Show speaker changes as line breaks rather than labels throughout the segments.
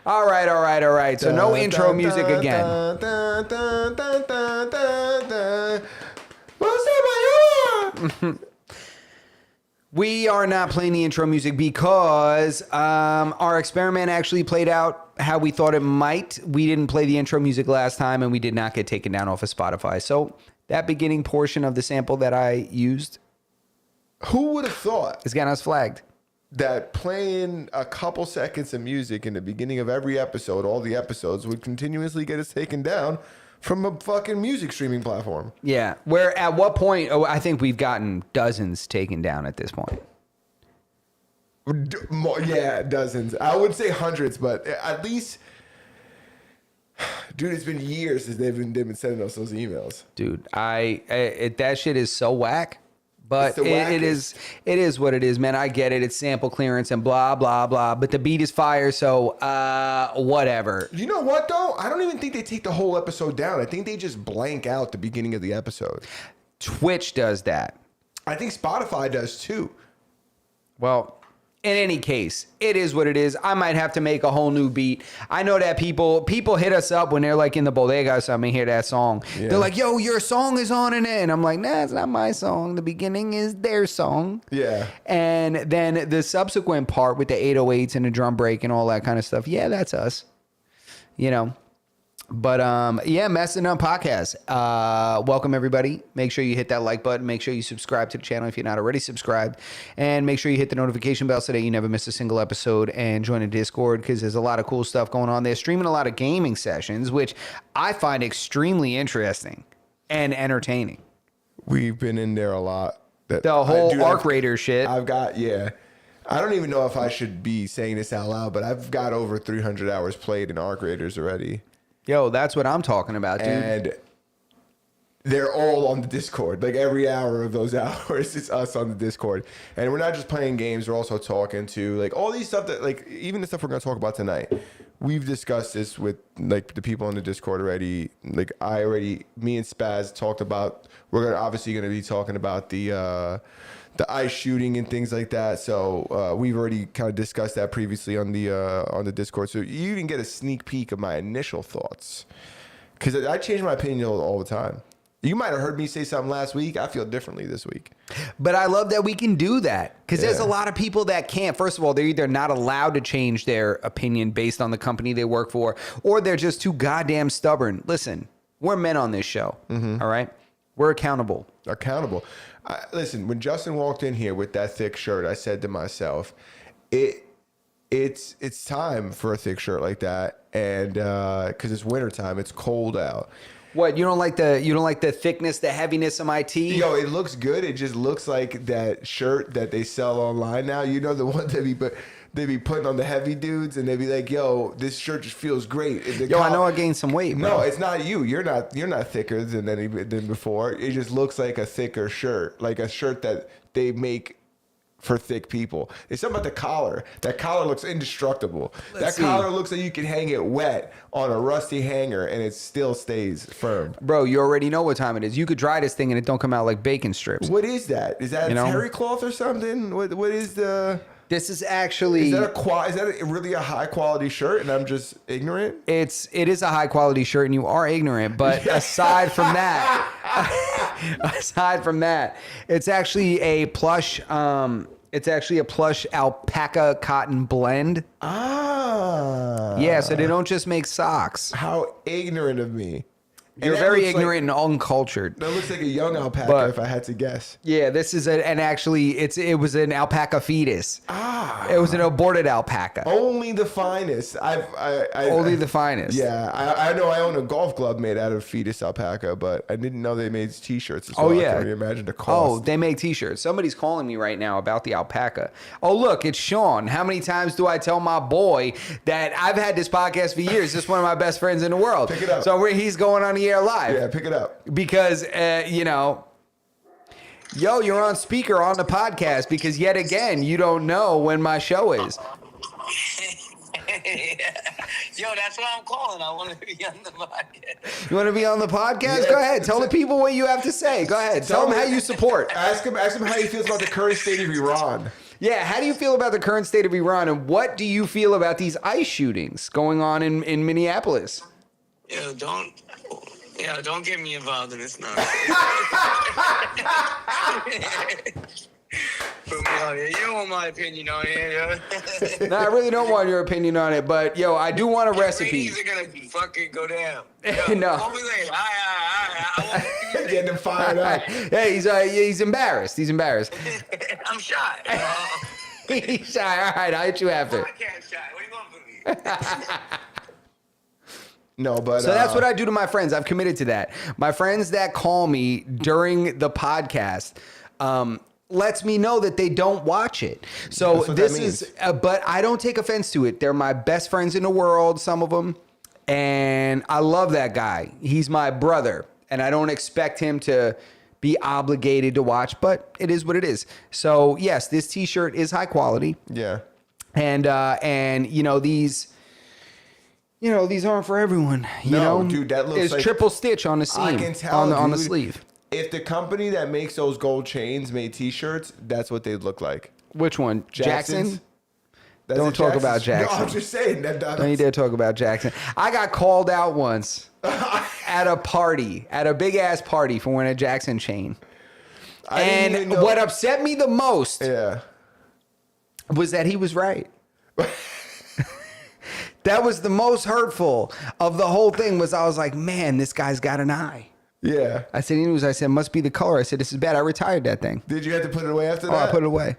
All right. So no intro music again. We are not playing the intro music because our experiment actually played out how we thought it might. We didn't play the intro music last time, and we did not get taken down off of Spotify. So that beginning portion of the sample that I used,
who would have thought,
is getting us flagged.
That playing a couple seconds of music in the beginning of every episode, all the episodes, would continuously get us taken down from a fucking music streaming platform.
Yeah. Where at what point, I think we've gotten dozens taken down at this point.
Yeah, dozens. I would say hundreds, but at least, dude, it's been years since they've been sending us those emails.
Dude, that shit is so whack. But it is what it is, man. I get it. It's sample clearance and blah, blah, blah. But the beat is fire, so whatever.
You know what, though? I don't even think they take the whole episode down. I think they just blank out the beginning of the episode.
Twitch does that.
I think Spotify does, too.
Well, in any case, it is what it is. I might have to make a whole new beat. I know that people hit us up when they're like in the bodega or something, hear that song. Yeah. They're like, yo, your song is on in it. And I'm like, nah, it's not my song. The beginning is their song.
Yeah.
And then the subsequent part with the 808s and the drum break and all that kind of stuff. Yeah, that's us. You know. But yeah, Messing Up Podcast. Welcome everybody. Make sure you hit that like button. Make sure you subscribe to the channel if you're not already subscribed, and make sure you hit the notification bell so that you never miss a single episode. And join the Discord because there's a lot of cool stuff going on there. Streaming a lot of gaming sessions, which I find extremely interesting and entertaining.
We've been in there a lot.
The whole Arc Raider shit.
I don't even know if I should be saying this out loud, but I've got over 300 hours played in Arc Raiders already.
Yo, that's what I'm talking about, dude.
And they're all on the Discord. Like every hour of those hours, it's us on the Discord. And we're not just playing games, we're also talking to like all these stuff that like even the stuff we're gonna talk about tonight. We've discussed this with like the people on the Discord already. Like me and Spaz talked about, we're obviously gonna be talking about the ice shooting and things like that. So we've already kind of discussed that previously on the Discord. So you can get a sneak peek of my initial thoughts, because I change my opinion all the time. You might have heard me say something last week. I feel differently this week.
But I love that we can do that, because there's a lot of people that can't. First of all, they're either not allowed to change their opinion based on the company they work for, or they're just too goddamn stubborn. Listen, we're men on this show. All right? We're accountable. Listen,
when Justin walked in here with that thick shirt, I said to myself, it's time for a thick shirt like that, and because it's wintertime, it's cold out.
What, you don't like the thickness, the heaviness of my tee?
Yo, it looks good. It just looks like that shirt that they sell online now. You know, the one that they be putting on the heavy dudes, and they be like, yo, this shirt just feels great.
I know I gained some weight, bro.
No, it's not you. You're not thicker than before. It just looks like a thicker shirt, like a shirt that they make for thick people. It's something about the collar. That collar looks indestructible. Collar looks like you can hang it wet on a rusty hanger and it still stays firm.
Bro, you already know what time it is. You could dry this thing and it don't come out like bacon strips.
What is that? Is that terry cloth or something? What is the...
This is actually...
Is that really a high quality shirt and I'm just ignorant?
It is a high quality shirt and you are ignorant, but aside from that, it's actually a plush alpaca cotton blend.
Ah.
Yeah, so they don't just make socks.
How ignorant of me.
You're very ignorant and uncultured.
That looks like a young alpaca, if I had to guess.
Yeah, this is it was an alpaca fetus.
Ah.
It was an aborted alpaca.
Only the finest.
Only the finest.
Yeah, I know I own a golf club made out of fetus alpaca, but I didn't know they made T-shirts as well. Oh, yeah. I can't even imagine the cost.
Oh, they make T-shirts. Somebody's calling me right now about the alpaca. Oh, look, it's Sean. How many times do I tell my boy that I've had this podcast for years? This is one of my best friends in the world.
Pick it up.
So he's going on the air live.
Yeah, pick it up.
Because, you're on speaker on the podcast because yet again, you don't know when my show is.
Yo, that's why I'm calling. I want to be on the podcast.
You want to be on the podcast?
Yeah,
Go ahead. Tell the people what you have to say. Go ahead. Tell them how you support.
Ask him how he feels about the current state of Iran.
Yeah, how do you feel about the current state of Iran, and what do you feel about these ICE shootings going on in Minneapolis?
Don't get me involved in this nonsense. Put me on here. You don't want my opinion on here, yo.
No, I really don't want your opinion on it, but yo, I do want a recipe.
Ratings are gonna fucking go down. Yo,
No.
call me later. I want
Getting him fired up.
Hey, he's embarrassed. He's embarrassed.
I'm shy.
He's shy. All right, I'll hit you after.
Podcast shy. What do you want from me?
No, but
So that's what I do to my friends. I've committed to that. My friends that call me during the podcast lets me know that they don't watch it. So
That's what
this
that
is,
means.
but I don't take offense to it. They're my best friends in the world, some of them. And I love that guy. He's my brother. And I don't expect him to be obligated to watch, but it is what it is. So yes, this t-shirt is high quality.
yeah.
And these aren't for everyone. You
No,
know,
dude, that looks
it's
like-
triple stitch on the seam.
I can tell
on the
dude,
sleeve.
If the company that makes those gold chains made T-shirts, that's what they'd look like.
Which one?
Jackson's?
Jackson?
That's
Don't
a
talk about
Jackson's.
Jackson.
No, I'm just saying that.
Don't you dare talk about Jackson. I got called out once at a party, at a big ass party for wearing a Jackson chain.
I didn't even
And
know-
what upset me the most
Yeah.
was that he was right. That was the most hurtful of the whole thing. Was I was like, man, this guy's got an eye.
Yeah.
I said, I said, must be the color. I said, this is bad. I retired that thing.
Did you have to put it away after
Oh,
that?
I put it away.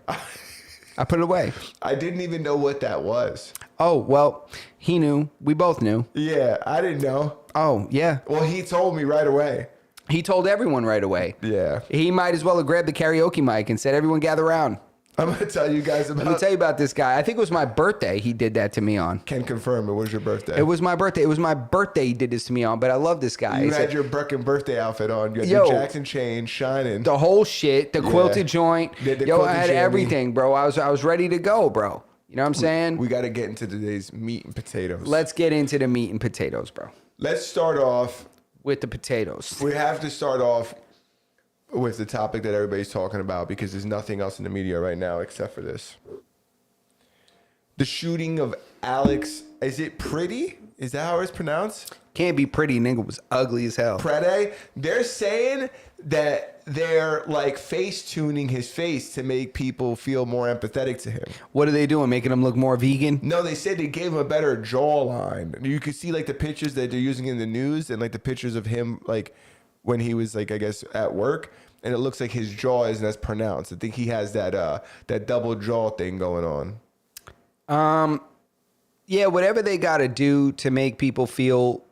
I put it away.
I didn't even know what that was.
Oh, well, he knew. We both knew.
Yeah, I didn't know.
Oh, yeah.
Well, he told me right away.
He told everyone right away.
Yeah.
He might as well have grabbed the karaoke mic and said, everyone gather around.
I'm going to tell you guys about...
Let me tell you about this guy. I think it was my birthday he did that to me on.
Can confirm it. Was your birthday?
It was my birthday. It was my birthday he did this to me on, but I love this guy.
You
He
had
said,
your Birkin birthday outfit on. You had
Yo.
your Jackson chain shining.
the whole shit, the quilted joint.
The
Yo, I
quilted
had
jammy.
everything, bro. I was ready to go, bro. You know what I'm saying?
We got to get into today's meat and potatoes.
Let's get into the meat and potatoes, bro.
Let's start off.
With the potatoes.
We have to start off with the topic that everybody's talking about because there's nothing else in the media right now except for this. The shooting of Alex, is it Pretti? Is that how it's pronounced?
Can't be pretty, nigga was ugly as hell.
Pretti. They're saying that they're like face tuning his face to make people feel more empathetic to him.
What are they doing? Making him look more vegan?
No, they said they gave him a better jawline. You could see like the pictures that they're using in the news and like the pictures of him like when he was like I guess at work, and it looks like his jaw isn't as pronounced. I think he has that double jaw thing going on.
Yeah, whatever they got to do to make people feel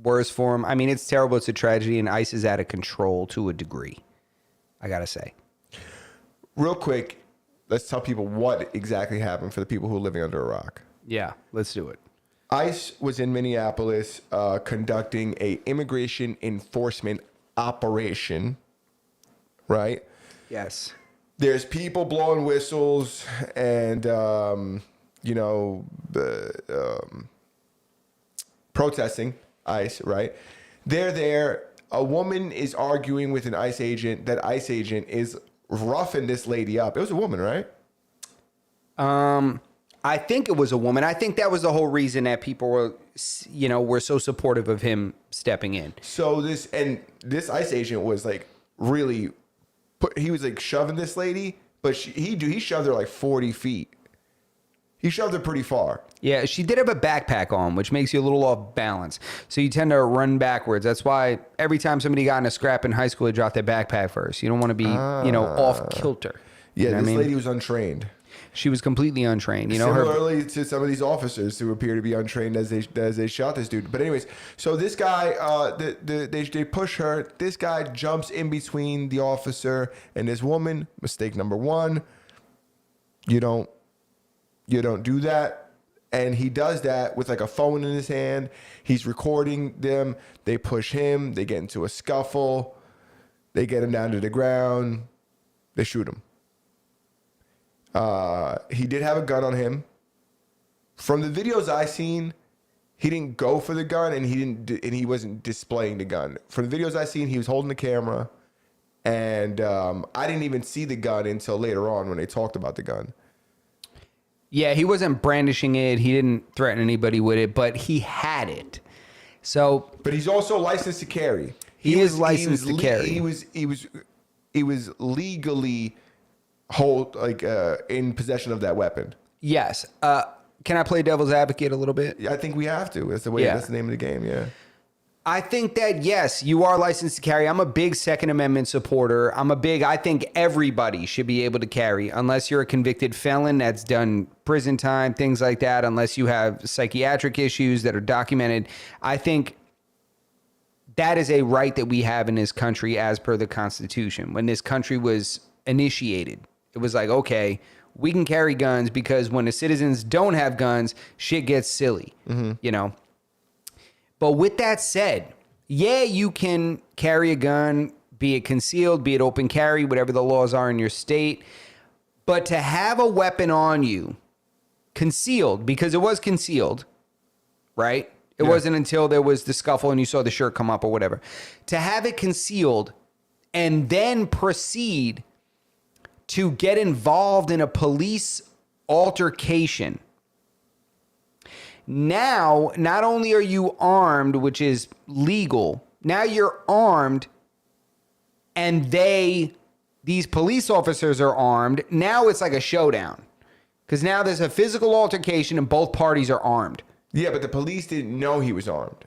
worse for him. I mean, it's terrible. It's a tragedy, and ICE is out of control to a degree, I got to say.
Real quick, let's tell people what exactly happened for the people who are living under a rock.
Yeah, let's do it.
ICE was in Minneapolis conducting a immigration enforcement operation, right?
Yes.
There's people blowing whistles and, protesting ICE, right? They're there. A woman is arguing with an ICE agent. That ICE agent is roughing this lady up. It was a woman, right?
I think it was a woman. I think that was the whole reason that people were, were so supportive of him stepping in.
So this ICE agent was like really, he was like shoving this lady, but he shoved her like 40 feet. He shoved her pretty far.
Yeah, she did have a backpack on, which makes you a little off balance. So you tend to run backwards. That's why every time somebody got in a scrap in high school, they dropped their backpack first. You don't want to be, off kilter.
Yeah,
You know what
this
I mean?
lady was untrained.
She was completely untrained.
Similarly to some of these officers who appear to be untrained as they shot this dude. But anyways, so this guy, they push her. This guy jumps in between the officer and this woman. Mistake number one. You don't do that. And he does that with like a phone in his hand. He's recording them. They push him. They get into a scuffle. They get him down to the ground. They shoot him. He did have a gun on him. From the videos I seen, he didn't go for the gun, and he wasn't displaying the gun. From the videos I seen, he was holding the camera, and I didn't even see the gun until later on when they talked about the gun.
Yeah, he wasn't brandishing it. He didn't threaten anybody with it, but he had it. So,
but he's also licensed to carry.
He is licensed to carry.
He was legally in possession of that weapon.
Yes. Can I play devil's advocate a little bit?
I think we have to. That's the way.
Yeah.
That's the name of the game. Yeah.
I think that, yes, you are licensed to carry. I'm a big Second Amendment supporter. I think everybody should be able to carry, unless you're a convicted felon that's done prison time, things like that, unless you have psychiatric issues that are documented. I think that is a right that we have in this country as per the Constitution. When this country was initiated, it was like, okay, we can carry guns because when the citizens don't have guns, shit gets silly, you know? But with that said, yeah, you can carry a gun, be it concealed, be it open carry, whatever the laws are in your state. But to have a weapon on you, concealed, because it was concealed, right? It wasn't until there was the scuffle and you saw the shirt come up or whatever. To have it concealed and then proceed to get involved in a police altercation. Now, not only are you armed, which is legal, now you're armed and these police officers are armed. Now it's like a showdown because now there's a physical altercation and both parties are armed.
Yeah, but the police didn't know he was armed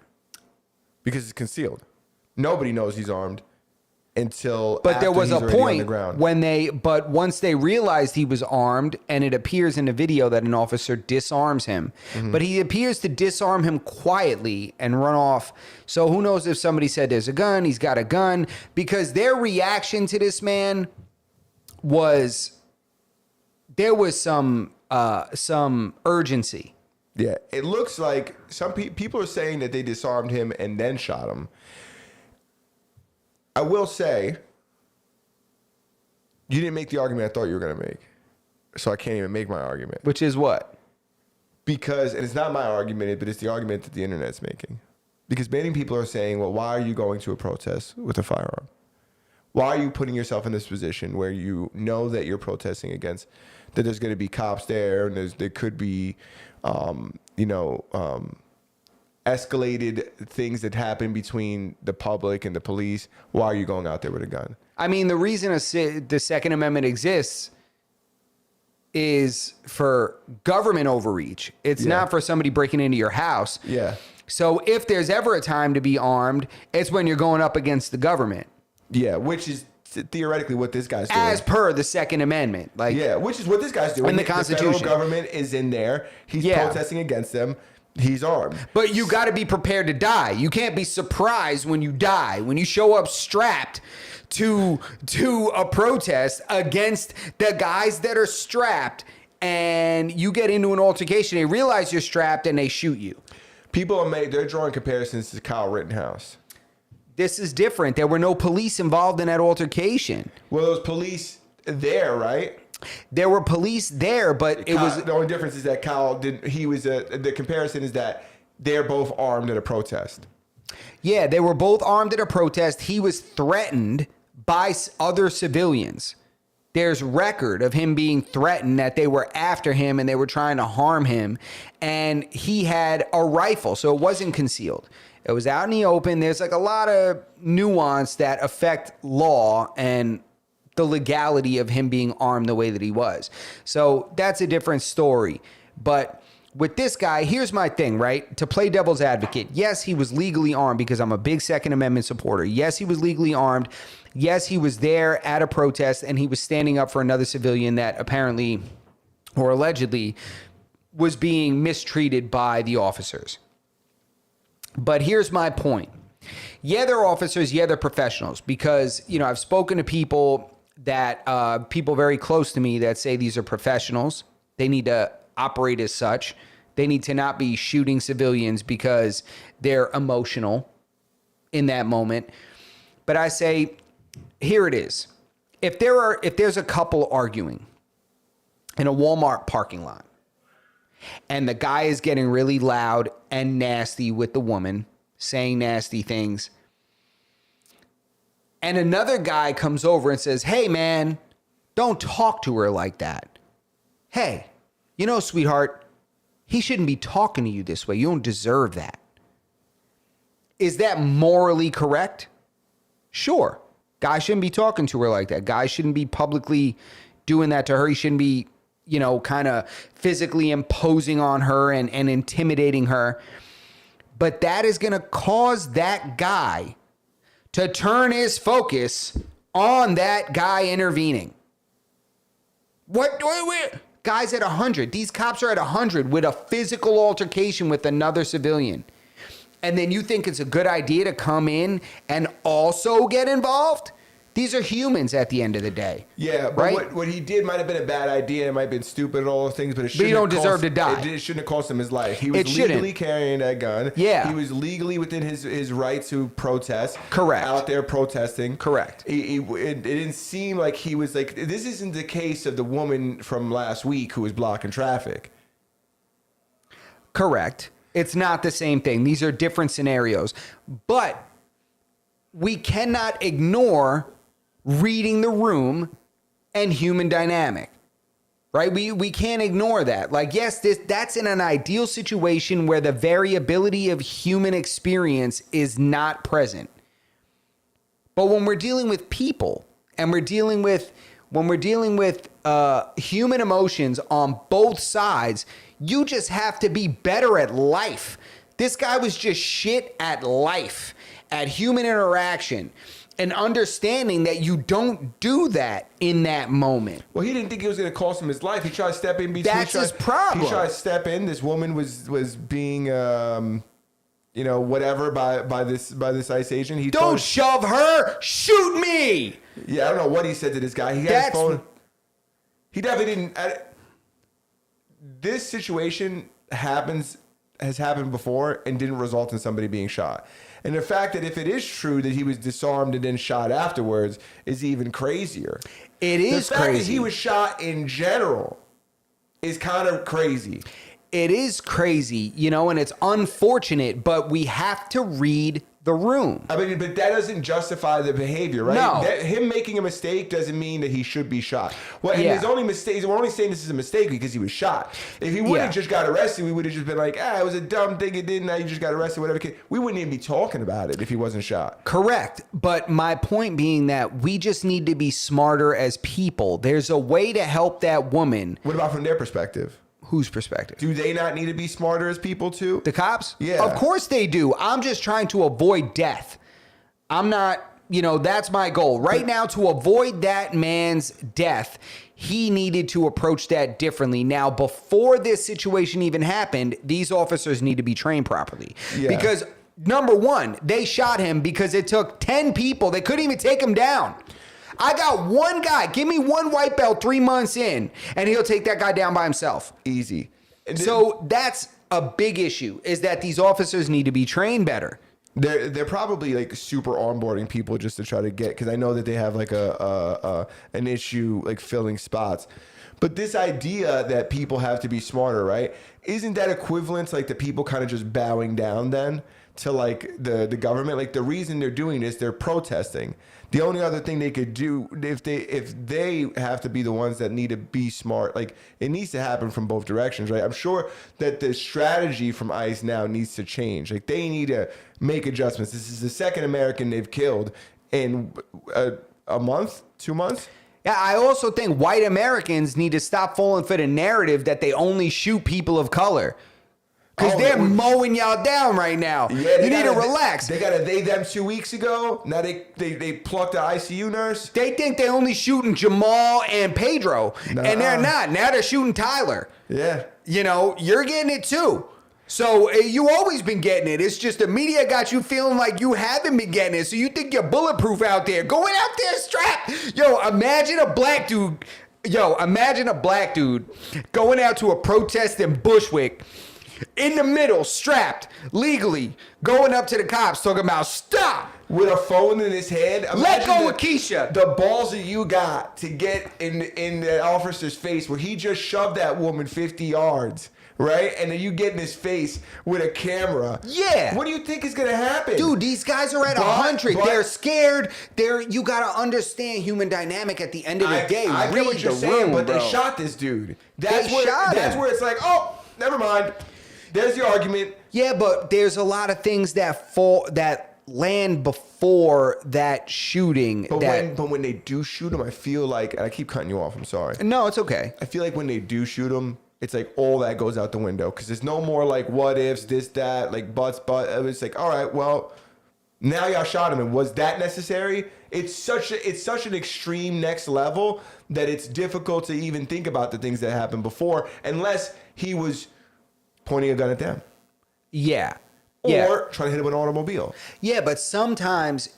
because it's concealed. Nobody knows he's armed until
but there was a point
when
once they realized he was armed, and it appears in the video that an officer disarms him, but he appears to disarm him quietly and run off. So who knows if somebody said there's a gun, he's got a gun, because their reaction to this man was there was some urgency.
Yeah, it looks like some people are saying that they disarmed him and then shot him. I will say, you didn't make the argument I thought you were going to make. So I can't even make my argument.
Which is what?
Because, and it's not my argument, but it's the argument that the internet's making. Because many people are saying, well, why are you going to a protest with a firearm? Why are you putting yourself in this position where you know that you're protesting against, that there's going to be cops there, and there could be, escalated things that happen between the public and the police? Why are you going out there with a gun?
I mean, the reason the Second Amendment exists is for government overreach. It's not for somebody breaking into your house.
Yeah.
So if there's ever a time to be armed, it's when you're going up against the government.
Yeah, which is theoretically what this guy's doing.
As per the Second Amendment.
Which is what this guy's doing.
In the Constitution.
The federal government is in there. He's protesting against them. He's armed.
But you got to be prepared to die. You can't be surprised when you die. When you show up strapped to a protest against the guys that are strapped and you get into an altercation, they realize you're strapped and they shoot you.
They're drawing comparisons to Kyle Rittenhouse.
This is different. There were no police involved in that altercation.
Well, there was police there, right?
There were police there, but
the only difference is that Kyle didn't. The comparison is that they're both armed at a protest.
Yeah, they were both armed at a protest. He was threatened by other civilians. There's record of him being threatened, that they were after him and they were trying to harm him. And he had a rifle, so it wasn't concealed. It was out in the open. There's like a lot of nuance that affect law and the legality of him being armed the way that he was. So that's a different story. But with this guy, here's my thing, right? To play devil's advocate, yes, he was legally armed because I'm a big Second Amendment supporter. Yes, he was legally armed. Yes, he was there at a protest and he was standing up for another civilian that apparently or allegedly was being mistreated by the officers. But here's my point. Yeah, they're officers. Yeah, they're professionals, because, I've spoken to people people very close to me that say these are professionals. They need to operate as such. They need to not be shooting civilians because they're emotional in that moment. But I say, here it is. If there's a couple arguing in a Walmart parking lot and the guy is getting really loud and nasty with the woman, saying nasty things. And another guy comes over and says, hey, man, don't talk to her like that. Hey, you know, sweetheart, he shouldn't be talking to you this way. You don't deserve that. Is that morally correct? Sure. Guy shouldn't be talking to her like that. Guy shouldn't be publicly doing that to her. He shouldn't be, you know, kind of physically imposing on her and intimidating her. But that is going to cause that guy to turn his focus on that guy intervening. What? Guys at 100. These cops are at 100 with a physical altercation with another civilian. And then you think it's a good idea to come in and also get involved? These are humans at the end of the day.
Yeah, but
right?
what he did might have been a bad idea. It might have been stupid and all those things, but it shouldn't
you don't
have
deserve to die.
It shouldn't have cost him his life. He was
It shouldn't.
legally carrying that gun.
Yeah.
He was legally within his right to protest.
Correct.
Out there protesting.
Correct.
It didn't seem like he was like, this isn't the case of the woman from last week who was blocking traffic.
Correct. It's not the same thing. These are different scenarios. But we cannot ignore reading the room and human dynamic, right? We can't ignore that. Like, yes, that's in an ideal situation where the variability of human experience is not present. But when we're dealing with people and when we're dealing with human emotions on both sides, you just have to be better at life. This guy was just shit at life, at human interaction, and understanding that you don't do that in that moment.
Well, he didn't think it was going to cost him his life. He tried to step in between.
That's his problem.
He tried to step in. This woman was being, you know, whatever by this ICE agent. He
Don't shove her. Shoot me.
Yeah, I don't know what he said to this guy. He had his phone. He definitely didn't. This situation has happened before and didn't result in somebody being shot. And the fact that if it is true that he was disarmed and then shot afterwards is even crazier.
It is
the fact
crazy.
that he was shot in general is kind of crazy.
It is crazy, you know, and it's unfortunate, but we have to read the room.
I mean, but that doesn't justify the behavior, right?
No.
Him making a mistake doesn't mean that he should be shot. Well, and
Yeah.
his only mistake, we're only saying this is a mistake because he was shot. If he would have just got arrested, we would have just been like, it was a dumb thing it did, now you just got arrested, whatever. We wouldn't even be talking about it if he wasn't shot.
Correct. But my point being that we just need to be smarter as people. There's a way to help that woman.
What about from their perspective?
Whose perspective?
Do they not need to be smarter as people too?
The cops?
Yeah.
Of course they do. I'm just trying to avoid death. I'm not, you know, that's my goal. Right now, to avoid that man's death, he needed to approach that differently. Now, before this situation even happened, these officers need to be trained properly.
Yeah.
Because, number one, they shot him because it took 10 people. They couldn't even take him down. I got one guy. Give me one white belt 3 months in, and he'll take that guy down by himself.
Easy.
So that's a big issue, is that these officers need to be trained better.
They're probably like super onboarding people just to try to get, because I know that they have like an issue like filling spots. But this idea that people have to be smarter, right? Isn't that equivalent to like the people kind of just bowing down then to like the government? Like the reason they're doing this, they're protesting. The only other thing they could do if they have to be the ones that need to be smart, like it needs to happen from both directions, right? I'm sure that the strategy from ICE now needs to change. Like they need to make adjustments. This is the second American they've killed in a month, 2 months.
Yeah, I also think white Americans need to stop falling for the narrative that they only shoot people of color. Because they're mowing y'all down right now.
Yeah,
you need to relax.
They got a them 2 weeks ago. Now they plucked the ICU nurse.
They think they're only shooting Jamal and Pedro.
Nah.
And they're not. Now they're shooting Tyler.
Yeah.
You know, you're getting it too. So you always been getting it. It's just the media got you feeling like you haven't been getting it. So you think you're bulletproof out there. Going out there strapped. Imagine a black dude going out to a protest in Bushwick. In the middle, strapped, legally, going up to the cops, talking about stop.
with a phone in his hand.
Let go
Imagine
of Keisha.
The balls that you got to get in the officer's face where he just shoved that woman 50 yards. Right? And then you get in his face with a camera.
Yeah.
What do you think is going to happen?
Dude, these guys are at 100. They're scared. You got to understand human dynamic at the end of the day.
I get what you're saying, but
bro.
they shot this dude.
That's
where it's like, oh, never mind. There's the argument.
Yeah, but there's a lot of things that land before that shooting.
But when they do shoot him, I feel like, and I keep cutting you off, I'm sorry.
No, it's okay.
I feel like when they do shoot him, it's like all that goes out the window because there's no more like what ifs, this, that, like buts. It's like, all right, well, now y'all shot him, and was that necessary? It's such an extreme next level that it's difficult to even think about the things that happened before unless he was pointing a gun at them.
Yeah.
Or trying to hit him with an automobile.
Yeah, but sometimes,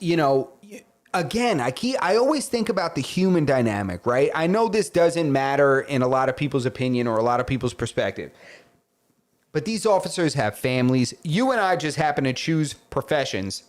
again, I always think about the human dynamic, right? I know this doesn't matter in a lot of people's opinion or a lot of people's perspective. But these officers have families. You and I just happen to choose professions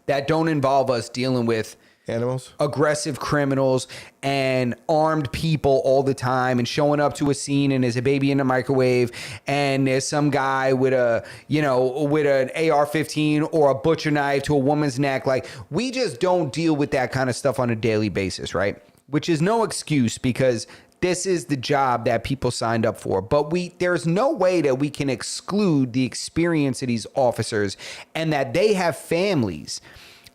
that don't involve us dealing with
animals,
aggressive criminals, and armed people all the time, and showing up to a scene and there's a baby in the microwave, and there's some guy with an AR-15 or a butcher knife to a woman's neck. Like, we just don't deal with that kind of stuff on a daily basis, right? Which is no excuse because this is the job that people signed up for. But there's no way that we can exclude the experience of these officers and that they have families.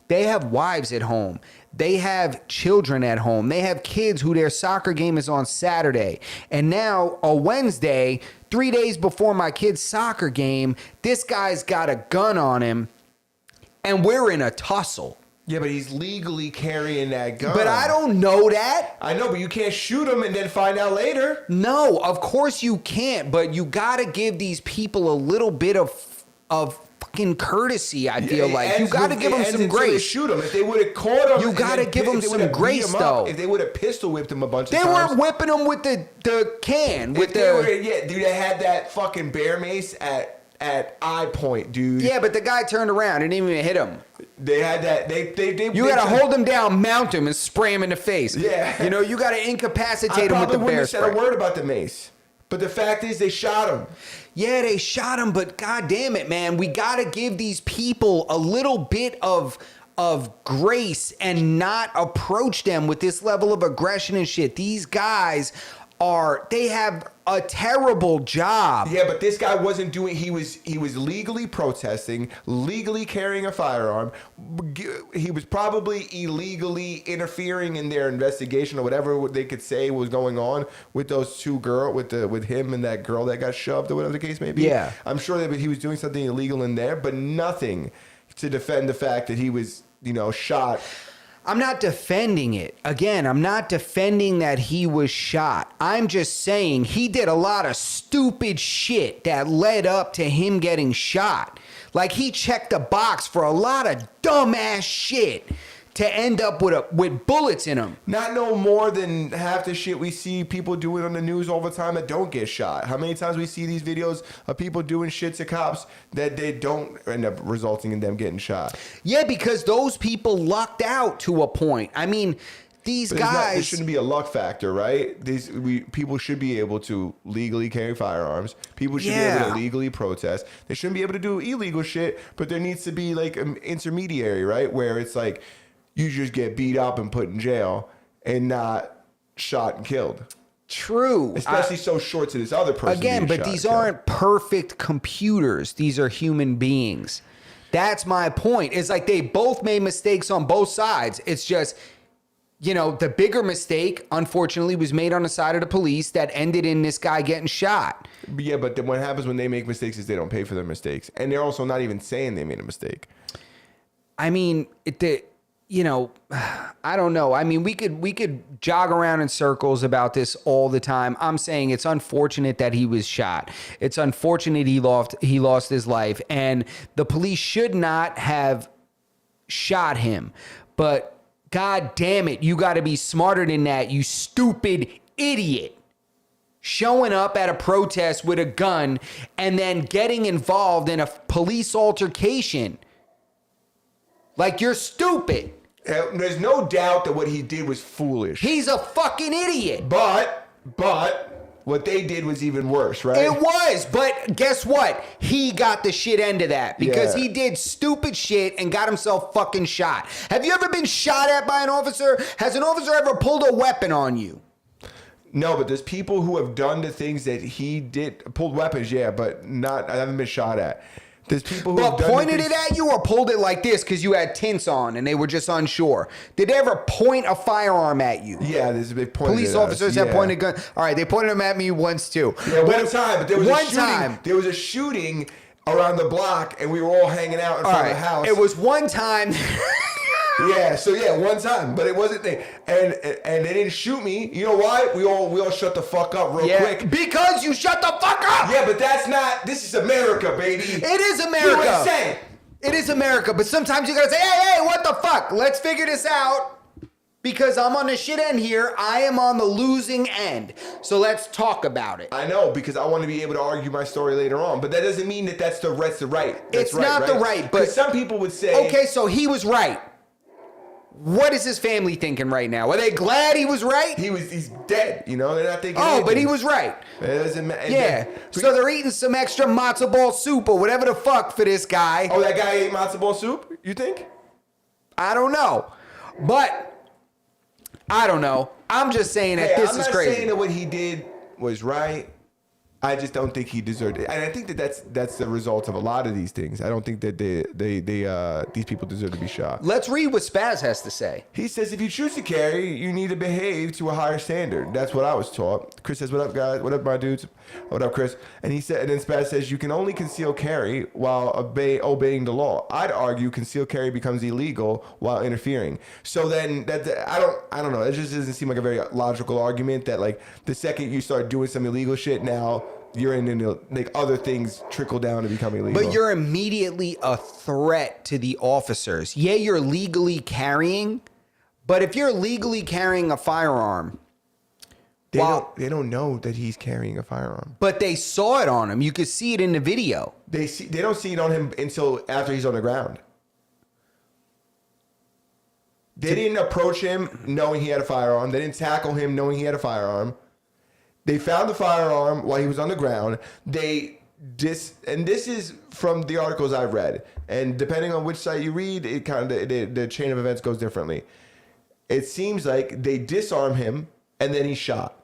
They have wives at home. They have children at home. They have kids who their soccer game is on Saturday. And now, a Wednesday, 3 days before my kid's soccer game, this guy's got a gun on him, and we're in a tussle.
Yeah, but he's legally carrying that gun.
But I don't know that.
I know, but you can't shoot him and then find out later.
No, of course you can't. But you got to give these people a little bit of fucking courtesy. I feel like you got to give them some grace.
Shoot him. If they would have caught him,
you got to give them some grace, though.
If they would have pistol whipped him a bunch of
times,
they
weren't whipping him with the can. Dude,
they had that fucking bear mace at eye point, dude.
Yeah, but the guy turned around and didn't even hit him.
They had that.
You got to hold him down, mount him, and spray him in the face.
Yeah.
You got to incapacitate him with the bear spray. I
wouldn't have said a word about the mace. But the fact is, they shot him.
Yeah, they shot him, but god damn it, man. We got to give these people a little bit of grace and not approach them with this level of aggression and shit. These guys they have a terrible job.
Yeah, but this guy wasn't doing, he was legally protesting, legally carrying a firearm. He was probably illegally interfering in their investigation or whatever they could say was going on with those two girls, with him and that girl that got shoved or whatever the case may be.
Yeah.
I'm sure that he was doing something illegal in there, but nothing to defend the fact that he was, shot.
I'm not defending it. Again, I'm not defending that he was shot. I'm just saying he did a lot of stupid shit that led up to him getting shot. Like, he checked the box for a lot of dumbass shit to end up with bullets in them.
Not no more than half the shit we see people doing on the news all the time that don't get shot. How many times we see these videos of people doing shit to cops that they don't end up resulting in them getting shot?
Yeah, because those people lucked out to a point. I mean, these guys...
There shouldn't be a luck factor, right? People should be able to legally carry firearms. People should be able to legally protest. They shouldn't be able to do illegal shit, but there needs to be like an intermediary, right? Where it's like... you just get beat up and put in jail and not shot and killed.
True.
Especially so short to this other person.
Again, but these aren't perfect computers. These are human beings. That's my point. It's like they both made mistakes on both sides. It's just, the bigger mistake, unfortunately, was made on the side of the police that ended in this guy getting shot.
Yeah, but then what happens when they make mistakes is they don't pay for their mistakes. And they're also not even saying they made a mistake.
I mean, I don't know. I mean, we could jog around in circles about this all the time. I'm saying it's unfortunate that he was shot. It's unfortunate he lost his life, and the police should not have shot him. But god damn it, you got to be smarter than that, you stupid idiot. Showing up at a protest with a gun and then getting involved in a police altercation. Like, you're stupid.
There's no doubt that what he did was foolish.
He's a fucking idiot.
But what they did was even worse, right?
It was, but guess what? He got the shit end of that because
Yeah.
he did stupid shit and got himself fucking shot. Have you ever been shot at by an officer? Has an officer ever pulled a weapon on you?
No, but there's people who have done the things that he did, pulled weapons, yeah, but not. I haven't been shot at. There's people who
But
have done the
pointed
things-
it at you or pulled it like this because you had tints on and they were just unsure? Did they ever point a firearm at you?
Yeah, there's a big point.
Police officers have pointed guns. All right, they pointed them at me once too.
Yeah, one time, but there was
one
a shooting.
time.
There was a shooting around the block, and we were all hanging out in
All
front
right,
of the house.
it was one time.
Yeah, so yeah, one time, but it wasn't there, and they didn't shoot me. You know why? We all shut the fuck up real quick.
Because you shut the fuck up.
Yeah, but that's not. This is America, baby.
It is America.
USA.
It is America, but sometimes you gotta say, hey, what the fuck? Let's figure this out. Because I'm on the shit end here. I am on the losing end. So let's talk about it.
I know, because I want to be able to argue my story later on, but that doesn't mean that that's the right. That's
It's not the right, but-
some people would say,
Okay, so he was right. What is his family thinking right now? Are they glad he was right?
he's dead. You know, they're not thinking.
Oh, but
anything.
he was right.
It doesn't matter.
Yeah. So they're eating some extra matzo ball soup or whatever the fuck for this guy.
Oh, that guy ate matzo ball soup? You think?
I don't know. But I don't know. I'm just saying that this
I'm
is
not
crazy.
saying that what he did was right. I just don't think he deserved it, and I think that that's the result of a lot of these things. I don't think that these people deserve to be shot.
Let's read what Spaz has to say.
He says, if you choose to carry, you need to behave to a higher standard. That's what I was taught. Chris says, what up, guys? What up, my dudes? What up, Chris? And he said, and then Spaz says, you can only conceal carry while obeying the law. I'd argue conceal carry becomes illegal while interfering. So then I don't know. It just doesn't seem like a very logical argument that like the second you start doing some illegal shit now, you're into like other things trickle down to become illegal.
But you're immediately a threat to the officers. Yeah, you're legally carrying, but if you're legally carrying a firearm,
they don't know that he's carrying a firearm.
but they saw it on him. You could see it in the video.
They don't see it on him until after he's on the ground. They didn't approach him knowing he had a firearm. They didn't tackle him knowing he had a firearm. They found the firearm while he was on the ground. And this is from the articles I've read. And depending on which site you read, it kind of the chain of events goes differently. It seems like they disarm him and then he shot.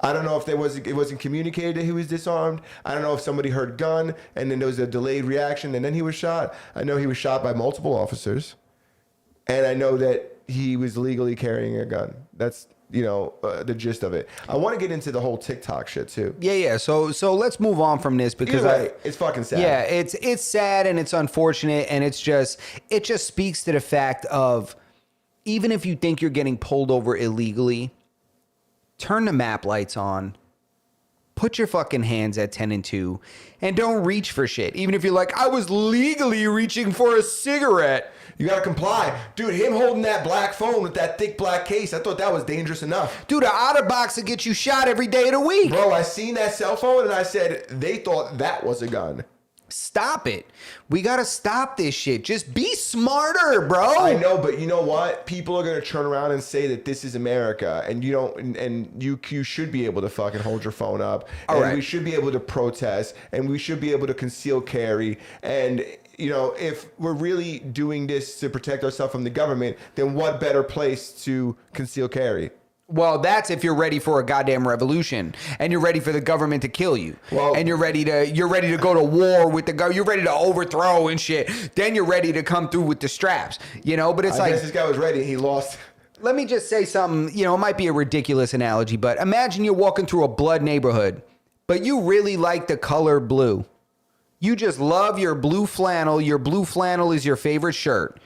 I don't know if it wasn't communicated that he was disarmed. I don't know if somebody heard gun and then there was a delayed reaction and then he was shot. I know he was shot by multiple officers, and I know that he was legally carrying a gun. That's the gist of it. I want to get into the whole TikTok shit too.
Yeah. So let's move on from this because
it's fucking sad.
Yeah, it's sad and it's unfortunate, and it just speaks to the fact of even if you think you're getting pulled over illegally, turn the map lights on, put your fucking hands at 10 and 2, and don't reach for shit. Even if you're like, I was legally reaching for a cigarette.
You gotta comply. Dude, him holding that black phone with that thick black case, I thought that was dangerous enough.
Dude, an OtterBox will get you shot every day of the week.
Bro, I seen that cell phone and I said, they thought that was a gun.
Stop it. We gotta stop this shit. Just be smarter, bro.
I know, but you know what? People are gonna turn around and say that this is America, and you don't, and you should be able to fucking hold your phone up,
All
and
right.
we should be able to protest, and we should be able to conceal carry, and if we're really doing this to protect ourselves from the government, then what better place to conceal carry?
Well, that's if you're ready for a goddamn revolution and you're ready for the government to kill you.
Well,
and you're ready to go to war with the government. You're ready to overthrow and shit. Then you're ready to come through with the straps, But it's
I
like,
guess this guy was ready. He lost.
let me just say something. It might be a ridiculous analogy, but imagine you're walking through a blood neighborhood, but you really like the color blue. You just love your blue flannel. Your blue flannel is your favorite shirt.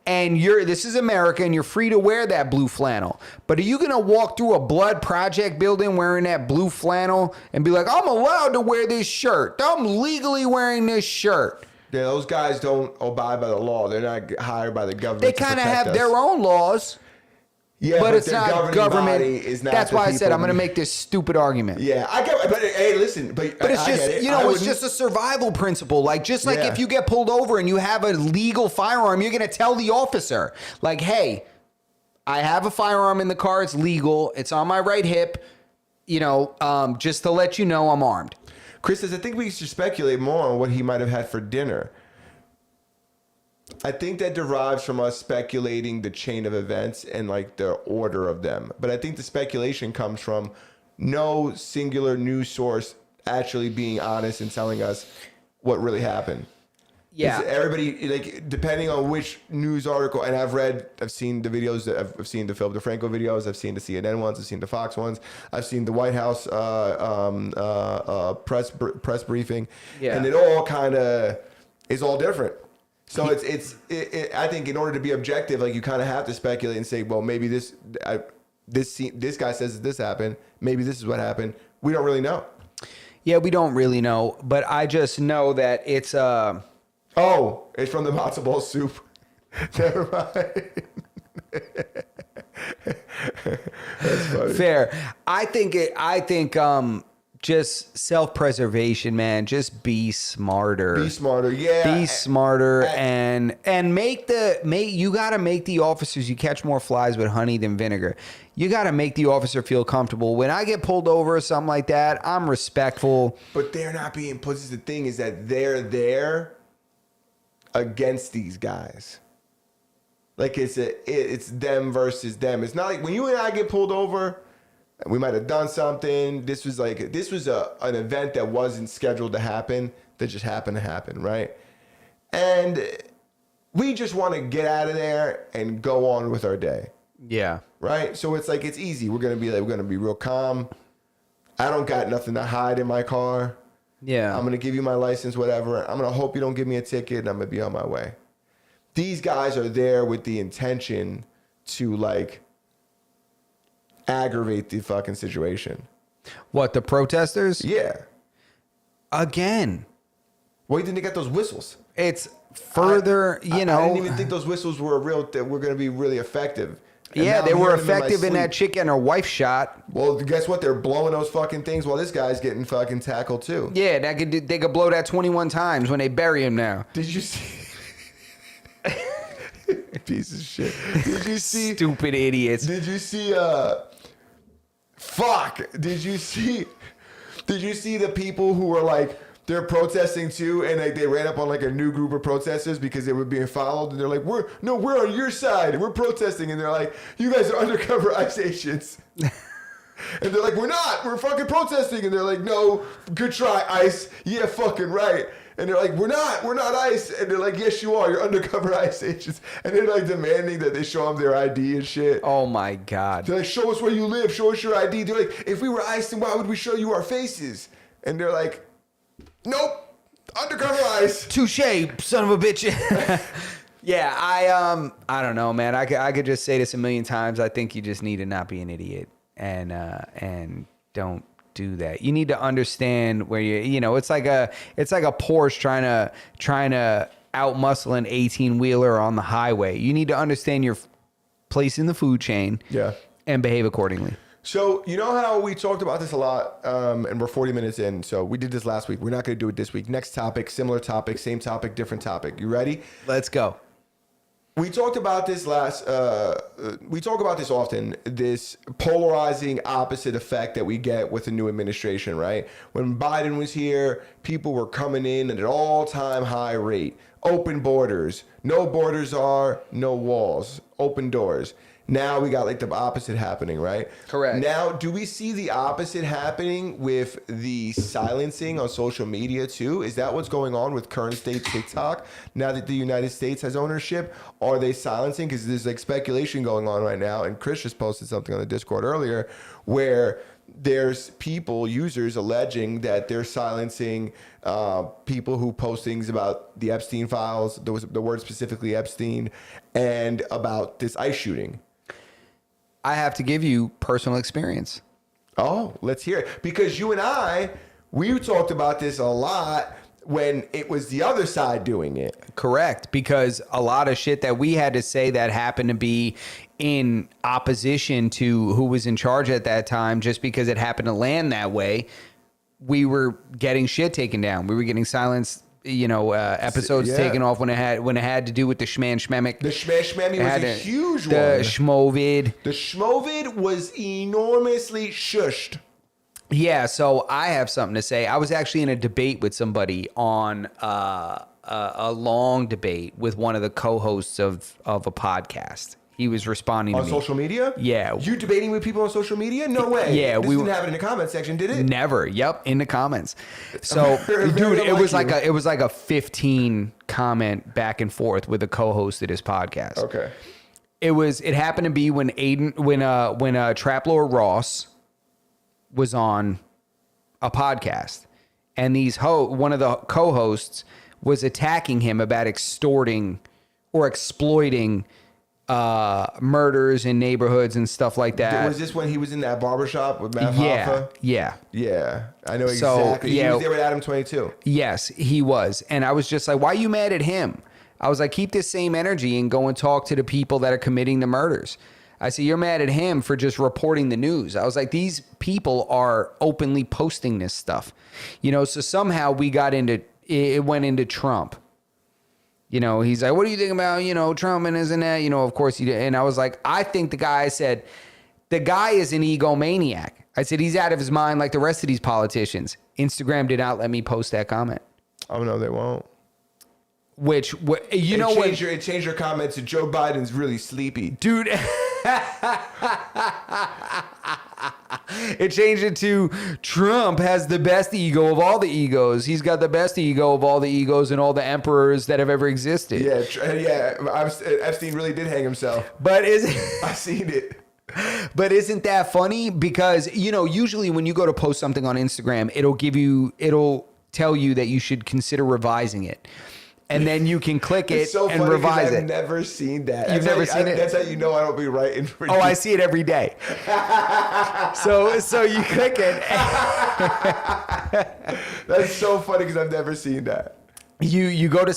And this is America, and you're free to wear that blue flannel. But are you going to walk through a blood project building wearing that blue flannel and be like, I'm allowed to wear this shirt. I'm legally wearing this shirt.
Yeah, those guys don't abide by the law. They're not hired by the government.
They kind of have their own laws.
Yeah,
but it's
their
not
governing
government.
body is not
That's
the
why I said
people
I'm going to
we-
make this stupid argument.
Yeah, I get. But hey, listen. But
But it's
I
just,
get it.
you
I
know, it's
wouldn't-
just a survival principle. Like, just like
Yeah.
if you get pulled over and you have a legal firearm, you're going to tell the officer, like, hey, I have a firearm in the car. It's legal. It's on my right hip. You know, just to let you know I'm armed.
Chris says, I think we should speculate more on what he might have had for dinner. I think that derives from us speculating the chain of events and like the order of them. But I think the speculation comes from no singular news source actually being honest and telling us what really happened.
Yeah.
It's everybody, like, depending on which news article, and I've seen the videos, I've seen the Philip DeFranco videos, I've seen the CNN ones, I've seen the Fox ones, I've seen the White House press briefing,
Yeah.
and it all kind of is all different. So I think in order to be objective, like, you kind of have to speculate and say, well, maybe this guy says this happened, maybe this is what happened. We don't really know.
Yeah, we don't really know, but I just know that it's
Oh, it's from the matzo ball soup. Never mind. That's funny.
fair. I think just self-preservation, man. Just be smarter.
Be smarter, yeah.
Be smarter and you got to make the officers, you catch more flies with honey than vinegar. You got to make the officer feel comfortable. When I get pulled over or something like that, I'm respectful.
But they're not being put. The thing is that they're there against these guys. Like, it's them versus them. It's not like when you and I get pulled over, we might have done something. This was an event that wasn't scheduled to happen, that just happened to happen, right? And we just want to get out of there and go on with our day,
Yeah.
right? So it's like, it's easy. We're gonna be real calm. I don't got nothing to hide in my car.
Yeah.
I'm gonna give you my license, whatever. I'm gonna hope you don't give me a ticket, and I'm gonna be on my way. These guys are there with the intention to, like, aggravate the fucking situation.
What, the protesters?
Yeah.
Again,
Why didn't they get those whistles?
it's further,
I
you know.
didn't even think those whistles were going to be really effective. And
Yeah,
now
they
I'm
were
hearing them
effective
my
in that
sleep.
chick and her wife shot.
Well, guess what? They're blowing those fucking things while this guy's getting fucking tackled too.
Yeah, they could blow that 21 times when they bury him now.
Did you see? Piece of shit. Did you see?
Stupid idiots.
Did you see? Fuck. Did you see the people who were like, they're protesting too, and like they ran up on like a new group of protesters because they were being followed, and they're like, we're on your side, we're protesting, and they're like, you guys are undercover ICE agents. And they're like, we're not, we're fucking protesting, and they're like, no, good try, ICE, yeah, fucking right. And they're like, we're not ICE. And they're like, yes, you are. You're undercover ICE agents. And they're like demanding that they show them their ID and shit.
Oh my God.
They're like, show us where you live. Show us your ID. They're like, if we were ICE, then why would we show you our faces? And they're like, nope, undercover ICE.
Touche, son of a bitch. Yeah, I don't know, man. I could just say this a million times. I think you just need to not be an idiot and don't do that. You need to understand where you know, it's like a Porsche trying to outmuscle an 18-wheeler on the highway. You need to understand your place in the food chain.
Yeah.
And behave accordingly.
So, you know how we talked about this a lot, and we're 40 minutes in, so we did this last week. We're not going to do it this week. Next topic, similar topic, same topic, different topic. You ready?
Let's go.
We talked about this we talk about this often, this polarizing opposite effect that we get with the new administration, right? When Biden was here, people were coming in at an all-time high rate. Open borders. No borders are, no walls. Open doors. Now we got like the opposite happening, right?
Correct.
Now, do we see the opposite happening with the silencing on social media too? Is that what's going on with current state TikTok? Now that the United States has ownership, are they silencing? Because there's like speculation going on right now, and Chris just posted something on the Discord earlier where there's users alleging that they're silencing people who post things about the Epstein files, the word specifically Epstein, and about this ICE shooting.
I have to give you personal experience.
Oh, let's hear it. Because you and I, we talked about this a lot when it was the other side doing it.
Correct, because a lot of shit that we had to say that happened to be in opposition to who was in charge at that time, just because it happened to land that way, we were getting shit taken down. We were getting silenced. Episodes taken off when it had to do with the Schmamic.
The Schmammy was a huge one.
The Schmovid.
The Schmovid was enormously shushed.
Yeah, so I have something to say. I was actually in a debate with somebody on a long debate with one of the co-hosts of a podcast. He was responding to me.
On social media?
Yeah.
You debating with people on social media? No way.
Yeah.
This didn't have it in the comment section, did it?
Never. Yep. In the comments. So, dude, it was like a 15 comment back and forth with a co-host of this podcast.
Okay.
It happened to be when Trap Lord Ross was on a podcast, and one of the co-hosts was attacking him about extorting or exploiting murders in neighborhoods and stuff like that.
Was this when he was in that barbershop with Matt Hoffa?
Yeah.
I know exactly. He was there with Adam 22.
Yes, he was. And I was just like, why are you mad at him? I was like, keep this same energy and go and talk to the people that are committing the murders. I said, you're mad at him for just reporting the news. I was like, these people are openly posting this stuff. So somehow it went into Trump. He's like, what do you think about, Trump and isn't that, of course he did. And I was like, I think the guy is an egomaniac. I said, he's out of his mind like the rest of these politicians. Instagram did not let me post that comment.
Oh, no, they won't.
It
changed your comment to Joe Biden's really sleepy.
Dude. It changed it to Trump has the best ego of all the egos. He's got the best ego of all the egos and all the emperors that have ever existed.
Yeah. Epstein really did hang himself.
But
I seen it.
But isn't that funny? Because, usually when you go to post something on Instagram, it'll tell you that you should consider revising it. And then you can click it and revise it.
I've never seen that.
You've never seen it?
That's how you know I don't be writing for you.
Oh, I see it every day. So you click it.
That's so funny because I've never seen that.
You go to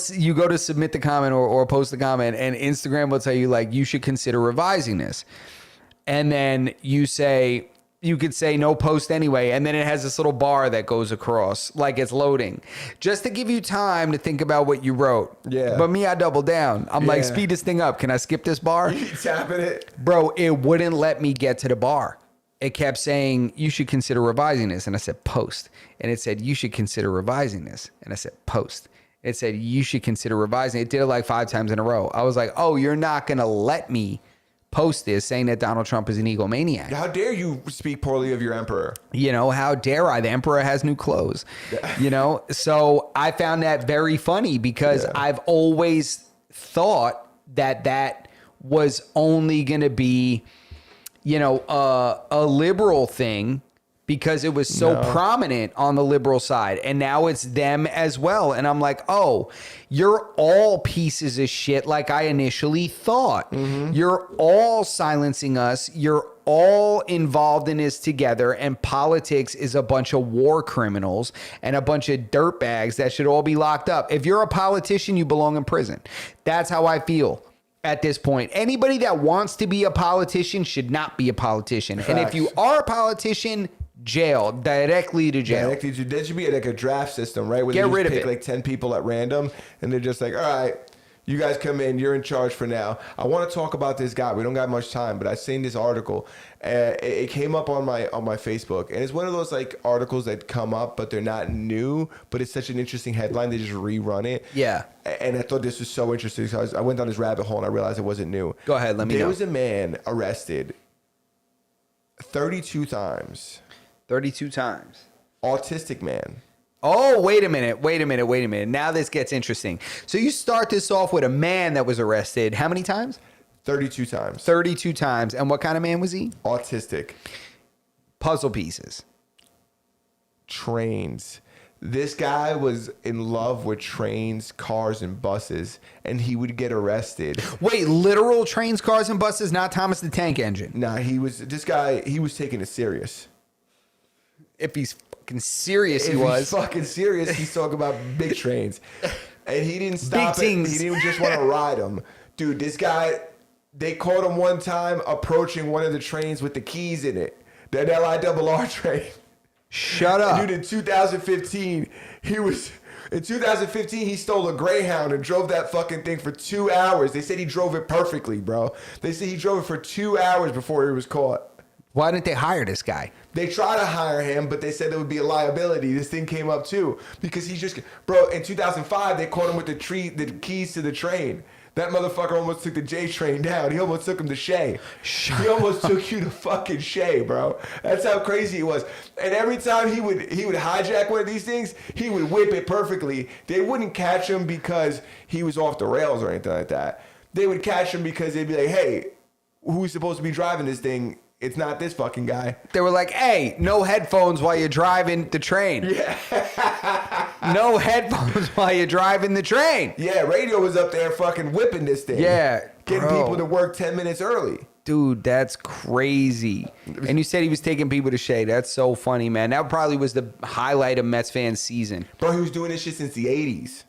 submit the comment or post the comment, and Instagram will tell you, like, you should consider revising this. And then you could say no post anyway, and then it has this little bar that goes across like it's loading, just to give you time to think about what you wrote.
Yeah.
But me, I double down. I'm like, speed this thing up. Can I skip this bar?
You tapping it?
Bro, it wouldn't let me get to the bar. It kept saying, you should consider revising this. And I said, post. And it said, you should consider revising this. And I said, post. It said, you should consider revising it. It did it like 5 times in a row. I was like, oh, you're not going to let me post this saying that Donald Trump is an egomaniac.
How dare you speak poorly of your emperor?
How dare I? The emperor has new clothes. So I found that very funny because I've always thought that was only going to be, a liberal thing because it was so prominent on the liberal side. And now it's them as well. And I'm like, oh, you're all pieces of shit like I initially thought. Mm-hmm. You're all silencing us. You're all involved in this together. And politics is a bunch of war criminals and a bunch of dirtbags that should all be locked up. If you're a politician, you belong in prison. That's how I feel. At this point, anybody that wants to be a politician should not be a politician. Facts. And if you are a politician, directly to jail.
There should be like a draft system, right? Where
Get rid of
pick
it.
Like 10 people at random, and they're just like, all right, you guys come in, you're in charge for now. I want to talk about this guy. We don't got much time, but I seen this article. It came up on my Facebook, and it's one of those like articles that come up, but they're not new. But it's such an interesting headline. They just rerun it.
Yeah.
And I thought this was so interesting. So I went down this rabbit hole, and I realized it wasn't new.
Go ahead, let me know.
There was a man arrested 32 times.
32 times.
Autistic man.
Oh, wait a minute. Now this gets interesting. So you start this off with a man that was arrested. How many times?
32 times.
32 times. And what kind of man was he?
Autistic.
Puzzle pieces.
Trains. This guy was in love with trains, cars, and buses, and he would get arrested.
Wait, literal trains, cars, and buses, not Thomas the Tank Engine?
Nah, he was taking it serious.
if he's fucking serious,
If
he was.
he's fucking serious, he's talking about big trains. And he didn't stop
Big
it.
things.
He didn't just want to ride them. Dude, this guy, they caught him one time approaching one of the trains with the keys in it. That LIRR train.
Shut up.
Dude, in 2015, he stole a Greyhound and drove that fucking thing for 2 hours. They said he drove it perfectly, bro. They said he drove it for 2 hours before he was caught.
Why didn't they hire this guy?
They tried to hire him, but they said there would be a liability. This thing came up too because he's just, bro. In 2005, they caught him with the keys to the train. That motherfucker almost took the J train down. He almost took him to Shea. He almost took you to fucking Shea, bro. That's how crazy he was. And every time he would hijack one of these things, he would whip it perfectly. They wouldn't catch him because he was off the rails or anything like that. They would catch him because they'd be like, hey, who's supposed to be driving this thing? It's not this fucking guy.
They were like, hey, no headphones while you're driving the train.
Yeah.
No headphones while you're driving the train.
Yeah, radio was up there fucking whipping this thing.
Yeah.
Getting
bro.
people to work 10 minutes early.
Dude, that's crazy. And you said he was taking people to Shea. That's so funny, man. That probably was the highlight of Mets fans' season.
Bro, he was doing this shit since the 80s.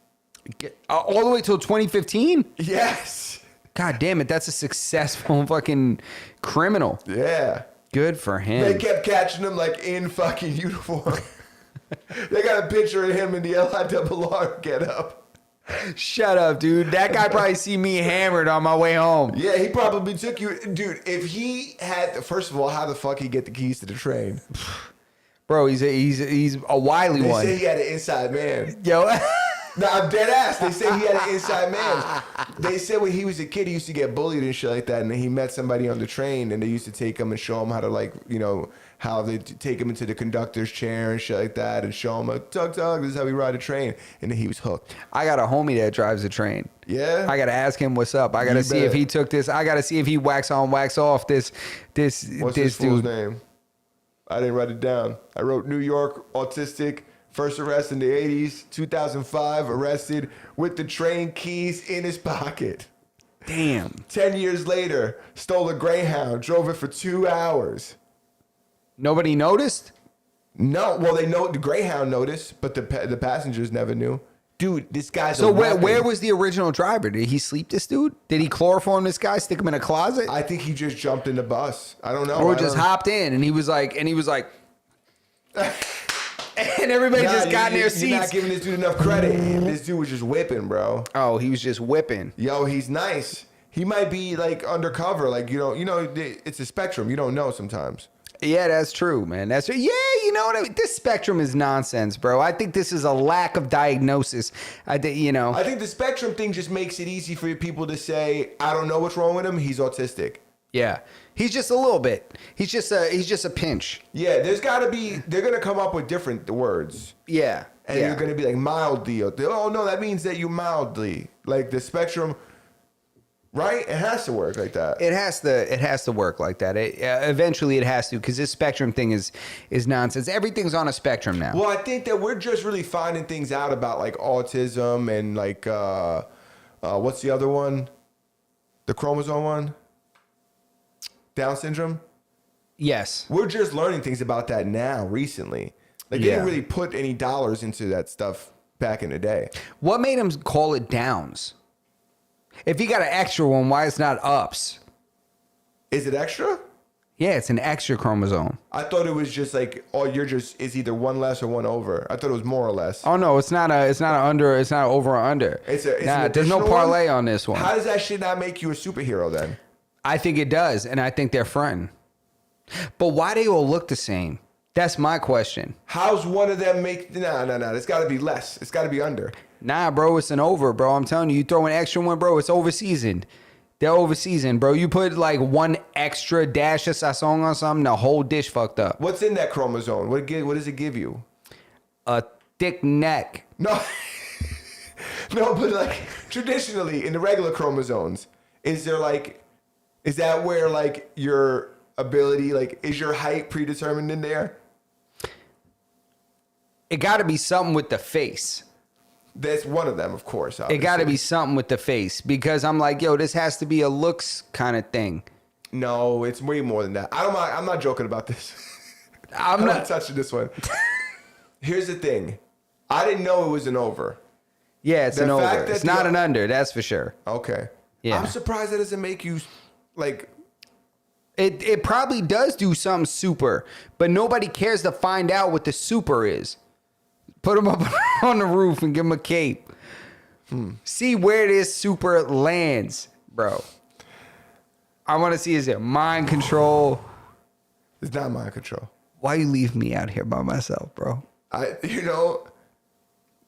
All the way till 2015?
Yes.
God damn it. That's a successful fucking criminal.
Yeah.
Good for him.
They kept catching him like in fucking uniform. They got a picture of him in the LIRR get up.
Shut up, dude. That guy probably see me hammered on my way home.
Yeah, he probably took you. Dude, if he had, first of all, how the fuck he get the keys to the train?
Bro, he's a wily
They
one.
say he had an inside man.
Yo.
No, I'm dead ass. They say he had an inside man. They said when he was a kid, he used to get bullied and shit like that. And then he met somebody on the train, and they used to take him and show him how to, like, you know, how they take him into the conductor's chair and shit like that, and show him, like, tug, this is how we ride a train. And then he was hooked.
I got a homie that drives a train.
Yeah?
I got to ask him what's up. I got to
You
see if
bet.
he took this. I got to see if he wax on, wax off this
What's
this
his fool's
dude.
name? I didn't write it down. I wrote New York, autistic, first arrest in the 80s, 2005, arrested with the train keys in his pocket.
Damn.
10 years later, stole a Greyhound, drove it for 2 hours.
Nobody noticed?
No, well, they know the Greyhound noticed, but the passengers never knew. Dude, this guy's
So
a
where
weapon.
was the original driver? Did he sleep this dude? Did he chloroform this guy, stick him in a closet?
I think he just jumped in the bus. I don't know.
Or
I
just
don't-
hopped in and he was like and everybody just got in their
You're not
seats.
giving this dude enough credit. This dude was just whipping, bro.
Oh, he was just whipping.
Yo, he's nice. He might be like undercover, like it's a spectrum. You don't know sometimes.
Yeah, that's true, man. That's true. Yeah, you know what I mean? This spectrum is nonsense, bro. I think this is a lack of diagnosis.
I think the spectrum thing just makes it easy for people to say, I don't know what's wrong with him. He's autistic.
Yeah. He's just a little bit. He's just a pinch.
Yeah, there's got to be. They're gonna come up with different words,
Yeah.
and
yeah.
you're gonna be like mildly. Oh no, that means that you mildly like the spectrum. Right? It has to work like that.
It has to work like that. Eventually it has to, because this spectrum thing is nonsense. Everything's on a spectrum now.
Well, I think that we're just really finding things out about like autism and like what's the other one? The chromosome one? Down syndrome?
Yes.
We're just learning things about that now recently. Like they didn't really put any dollars into that stuff back in the day.
What made him call it downs? If he got an extra one, why it's not ups?
Is it extra?
Yeah, it's an extra chromosome.
I thought it was just like, it's either one less or one over. I thought it was more or less.
Oh no, it's not an over or under.
It's
nah,
an
there's no
additional
parlay
one?
on this one.
How does that shit not make you a superhero then?
I think it does, and I think they're fronting. But why they all look the same? That's my question.
How's one of them make? No. It's got to be less. It's got to be under.
Nah, bro, it's an over, bro. I'm telling you, you throw an extra one, bro, it's over-seasoned. They're over-seasoned, bro. You put like one extra dash of sazon on something, the whole dish fucked up.
What's in that chromosome? What does it give you?
A thick neck.
No, no, but like traditionally in the regular chromosomes, is that where like your ability, like is your height predetermined in there?
It got to be something with the face.
That's one of them, of course.
It
Obviously.
got to be something with the face, because I'm like, yo, this has to be a looks kind of thing.
No, it's way more than that. I'm not joking about this. I'm not touching this one. Here's the thing. I didn't know it was an over.
Yeah, it's
The
an over.
fact that
It's
the-
not an under, that's for sure.
Okay.
Yeah.
I'm surprised that doesn't make you like.
It probably does do something super, but nobody cares to find out what the super is. Put him up on the roof and give him a cape. See where this super lands, bro. I want to see, is it mind control?
It's not mind control.
Why you leave me out here by myself, bro?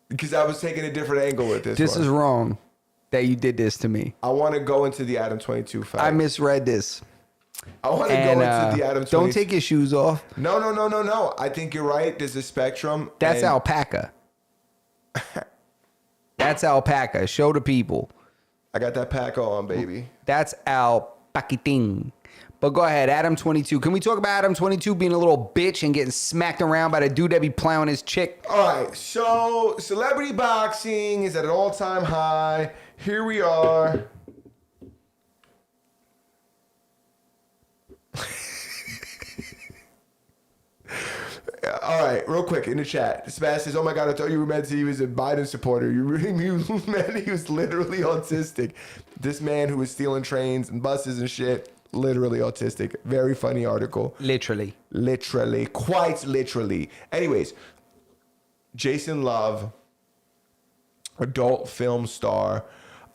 Because I was taking a different angle with this.
This
one.
is wrong that you did this to me.
I want to go into the Adam 22 fight.
I misread this.
I want to go
And
into the Adam 22.
don't take your shoes off.
No. I think you're right. There's a spectrum.
That's
and
alpaca. That's alpaca. Show the people.
I got that pack on, baby.
That's alpacating. But go ahead, Adam 22. Can we talk about Adam 22 being a little bitch and getting smacked around by the dude that be plowing his chick?
All right. So celebrity boxing is at an all-time high. Here we are. All right, real quick in the chat. Sebastian says, "Oh my God, I thought you were meant to. He was a Biden supporter. You really meant he was literally autistic. This man who was stealing trains and buses and shit, literally autistic. Very funny article.
Literally.
Quite literally. Anyways, Jason Love, adult film star,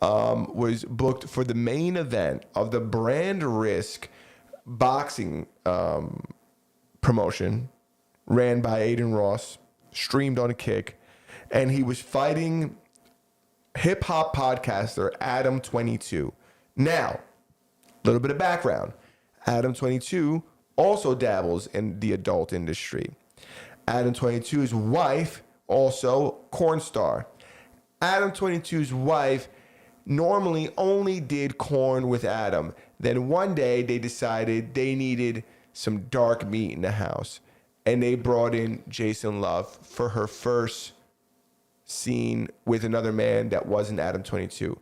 was booked for the main event of the Brand Risk boxing promotion ran by Aiden Ross, streamed on a Kick, and he was fighting hip-hop podcaster Adam 22. Now, a little bit of background. Adam 22 also dabbles in the adult industry. Adam 22's wife, also corn star. Adam 22's wife normally only did corn with Adam. Then one day they decided they needed some dark meat in the house. And they brought in Jason Love for her first scene with another man that wasn't Adam 22.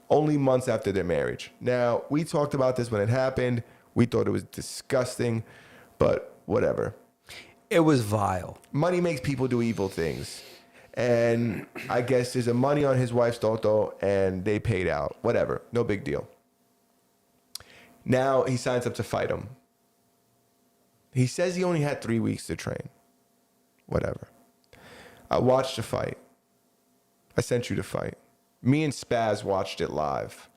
Only months after their marriage. Now, we talked about this when it happened. We thought it was disgusting, but whatever.
It was vile.
Money makes people do evil things. And I guess there's a money on his wife's toto, and they paid out. Whatever. No big deal. Now he signs up to fight him. He says he only had 3 weeks to train. Whatever. I watched the fight. I sent you the fight. Me and Spaz watched it live.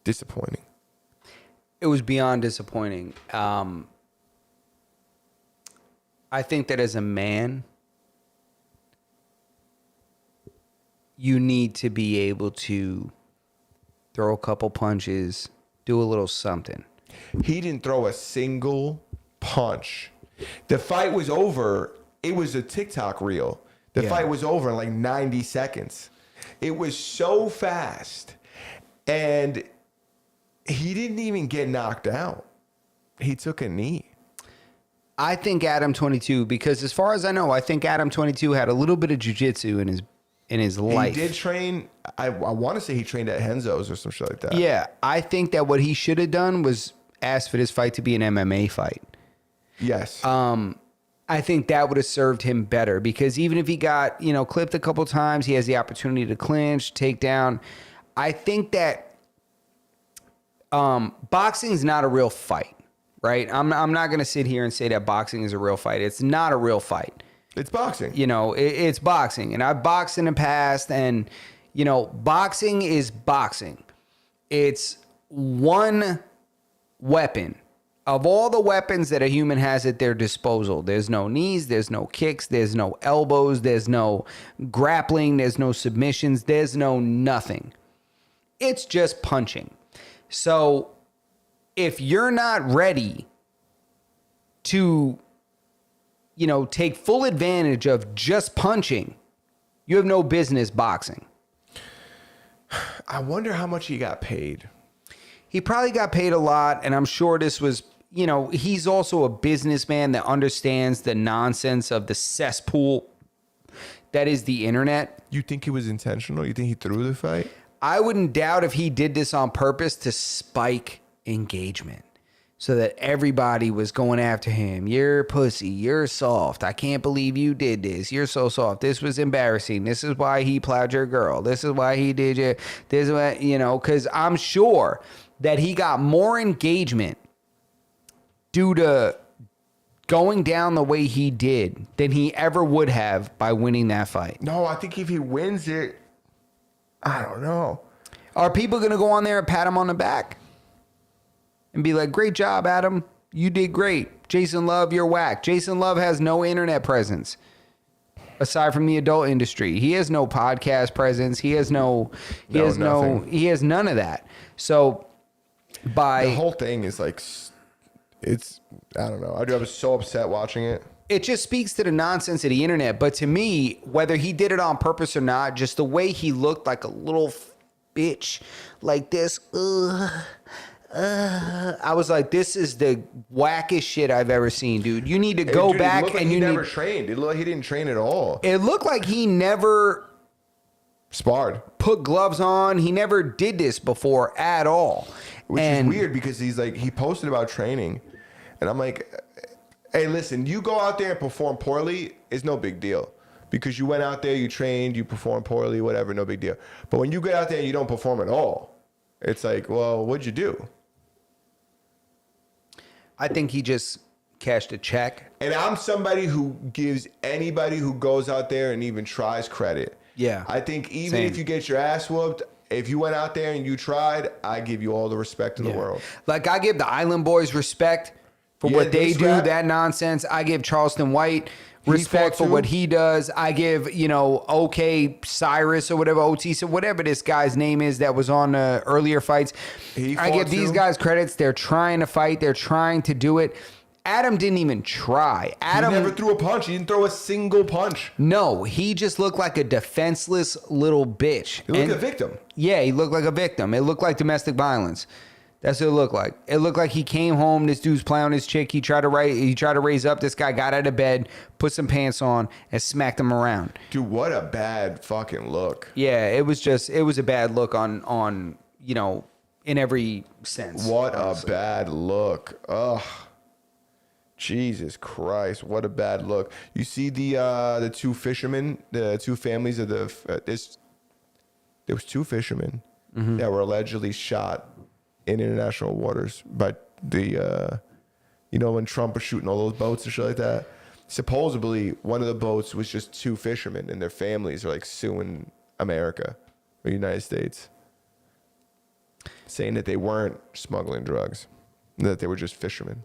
Disappointing.
It was beyond disappointing. I think that as a man, you need to be able to throw a couple punches, do a little something.
He didn't throw a single punch. The fight was over. It was a TikTok reel. The fight was over in like 90 seconds. It was so fast. And he didn't even get knocked out. He took a knee.
I think Adam 22, because as far as I know, I think Adam 22 had a little bit of jiu-jitsu in his life.
He did train. I want to say he trained at Henzo's or some shit like that.
Yeah, I think that what he should have done was ask for this fight to be an MMA fight.
Yes.
I think that would have served him better, because even if he got, clipped a couple times, he has the opportunity to clinch, take down. I think that boxing is not a real fight, right? I'm not going to sit here and say that boxing is a real fight. It's not a real fight.
It's boxing.
It's boxing. And I've boxed in the past, and, boxing is boxing. It's one weapon. Of all the weapons that a human has at their disposal, there's no knees, there's no kicks, there's no elbows, there's no grappling, there's no submissions, there's no nothing. It's just punching. So if you're not ready to, take full advantage of just punching, you have no business boxing.
I wonder how much he got paid.
He probably got paid a lot, and I'm sure this was, he's also a businessman that understands the nonsense of the cesspool that is the internet.
You think it was intentional? You think he threw the fight?
I wouldn't doubt if he did this on purpose to spike engagement, so that everybody was going after him. You're pussy. You're soft. I can't believe you did this. You're so soft. This was embarrassing. This is why he plowed your girl. This is why he did you. This is what, because I'm sure that he got more engagement due to going down the way he did than he ever would have by winning that fight.
No, I think if he wins it, I don't know.
Are people going to go on there and pat him on the back and be like, great job, Adam. You did great. Jason Love, you're whack. Jason Love has no internet presence aside from the adult industry. He has no podcast presence. He has none of that. So
The whole thing is like, I don't know. I was so upset watching it.
It just speaks to the nonsense of the internet. But to me, whether he did it on purpose or not, just the way he looked like a little bitch like this, I was like, this is the wackest shit I've ever seen, dude. You need to go back
It looked like
and
he never trained. It looked like he didn't train at all.
It looked like he never
Sparred.
put gloves on. He never did this before at all.
Which is weird because he posted about training. And I'm like, hey, listen, you go out there and perform poorly, it's no big deal. Because you went out there, you trained, you performed poorly, whatever, no big deal. But when you get out there and you don't perform at all, it's like, well, what'd you do?
I think he just cashed a check.
And I'm somebody who gives anybody who goes out there and even tries credit.
Yeah.
I think even if you get your ass whooped, if you went out there and you tried, I give you all the respect in the world.
Like, I give the Island Boys respect for what they do, that nonsense. I give Charleston White respect for what he does. I give, OK Cyrus or whatever, Otis or whatever this guy's name is that was on earlier fights. I give these guys credits. They're trying to fight. They're trying to do it. Adam didn't even try. Adam
never threw a punch. He didn't throw a single punch.
No, he just looked like a defenseless little bitch.
He looked like a victim.
Yeah, he looked like a victim. It looked like domestic violence. That's what it looked like. It looked like he came home. This dude's plowing his chick. He tried to raise up. This guy got out of bed, put some pants on, and smacked him around.
Dude, what a bad fucking look.
Yeah, it was a bad look on in every sense.
What honestly. A bad look. Ugh. Jesus Christ, what a bad look. You see the two fishermen, the two families of there was two fishermen that were allegedly shot in international waters by the when Trump was shooting all those boats and shit like that. Supposedly one of the boats was just two fishermen and their families are like suing America or United States, saying that they weren't smuggling drugs, that they were just fishermen.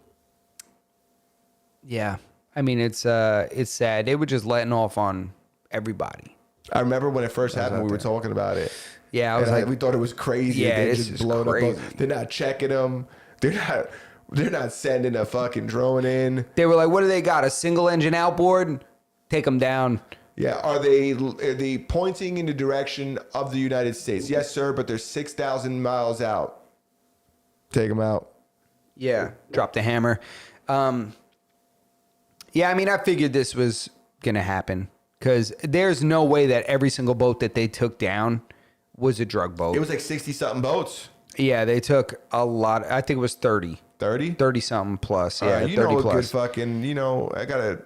Yeah, I mean it's sad. They were just letting off on everybody.
I remember when it first happened, we were talking about it.
Yeah, I was like,
we thought it was crazy.
Yeah,
they
this
just
is
blowing
crazy.
up. They're not checking them. They're not sending a fucking drone in.
They were like, what do they got? A single engine outboard? Take them down.
Yeah, are they pointing in the direction of the United States? Yes, sir, but they're 6,000 miles out. Take them out.
Yeah, drop the hammer. Yeah, I mean, I figured this was going to happen because there's no way that every single boat that they took down was a drug boat.
It was like 60-something boats.
Yeah, they took a lot. I think it was 30.
30?
30-something plus. Yeah, 30
plus.
plus.
Good fucking, you gotta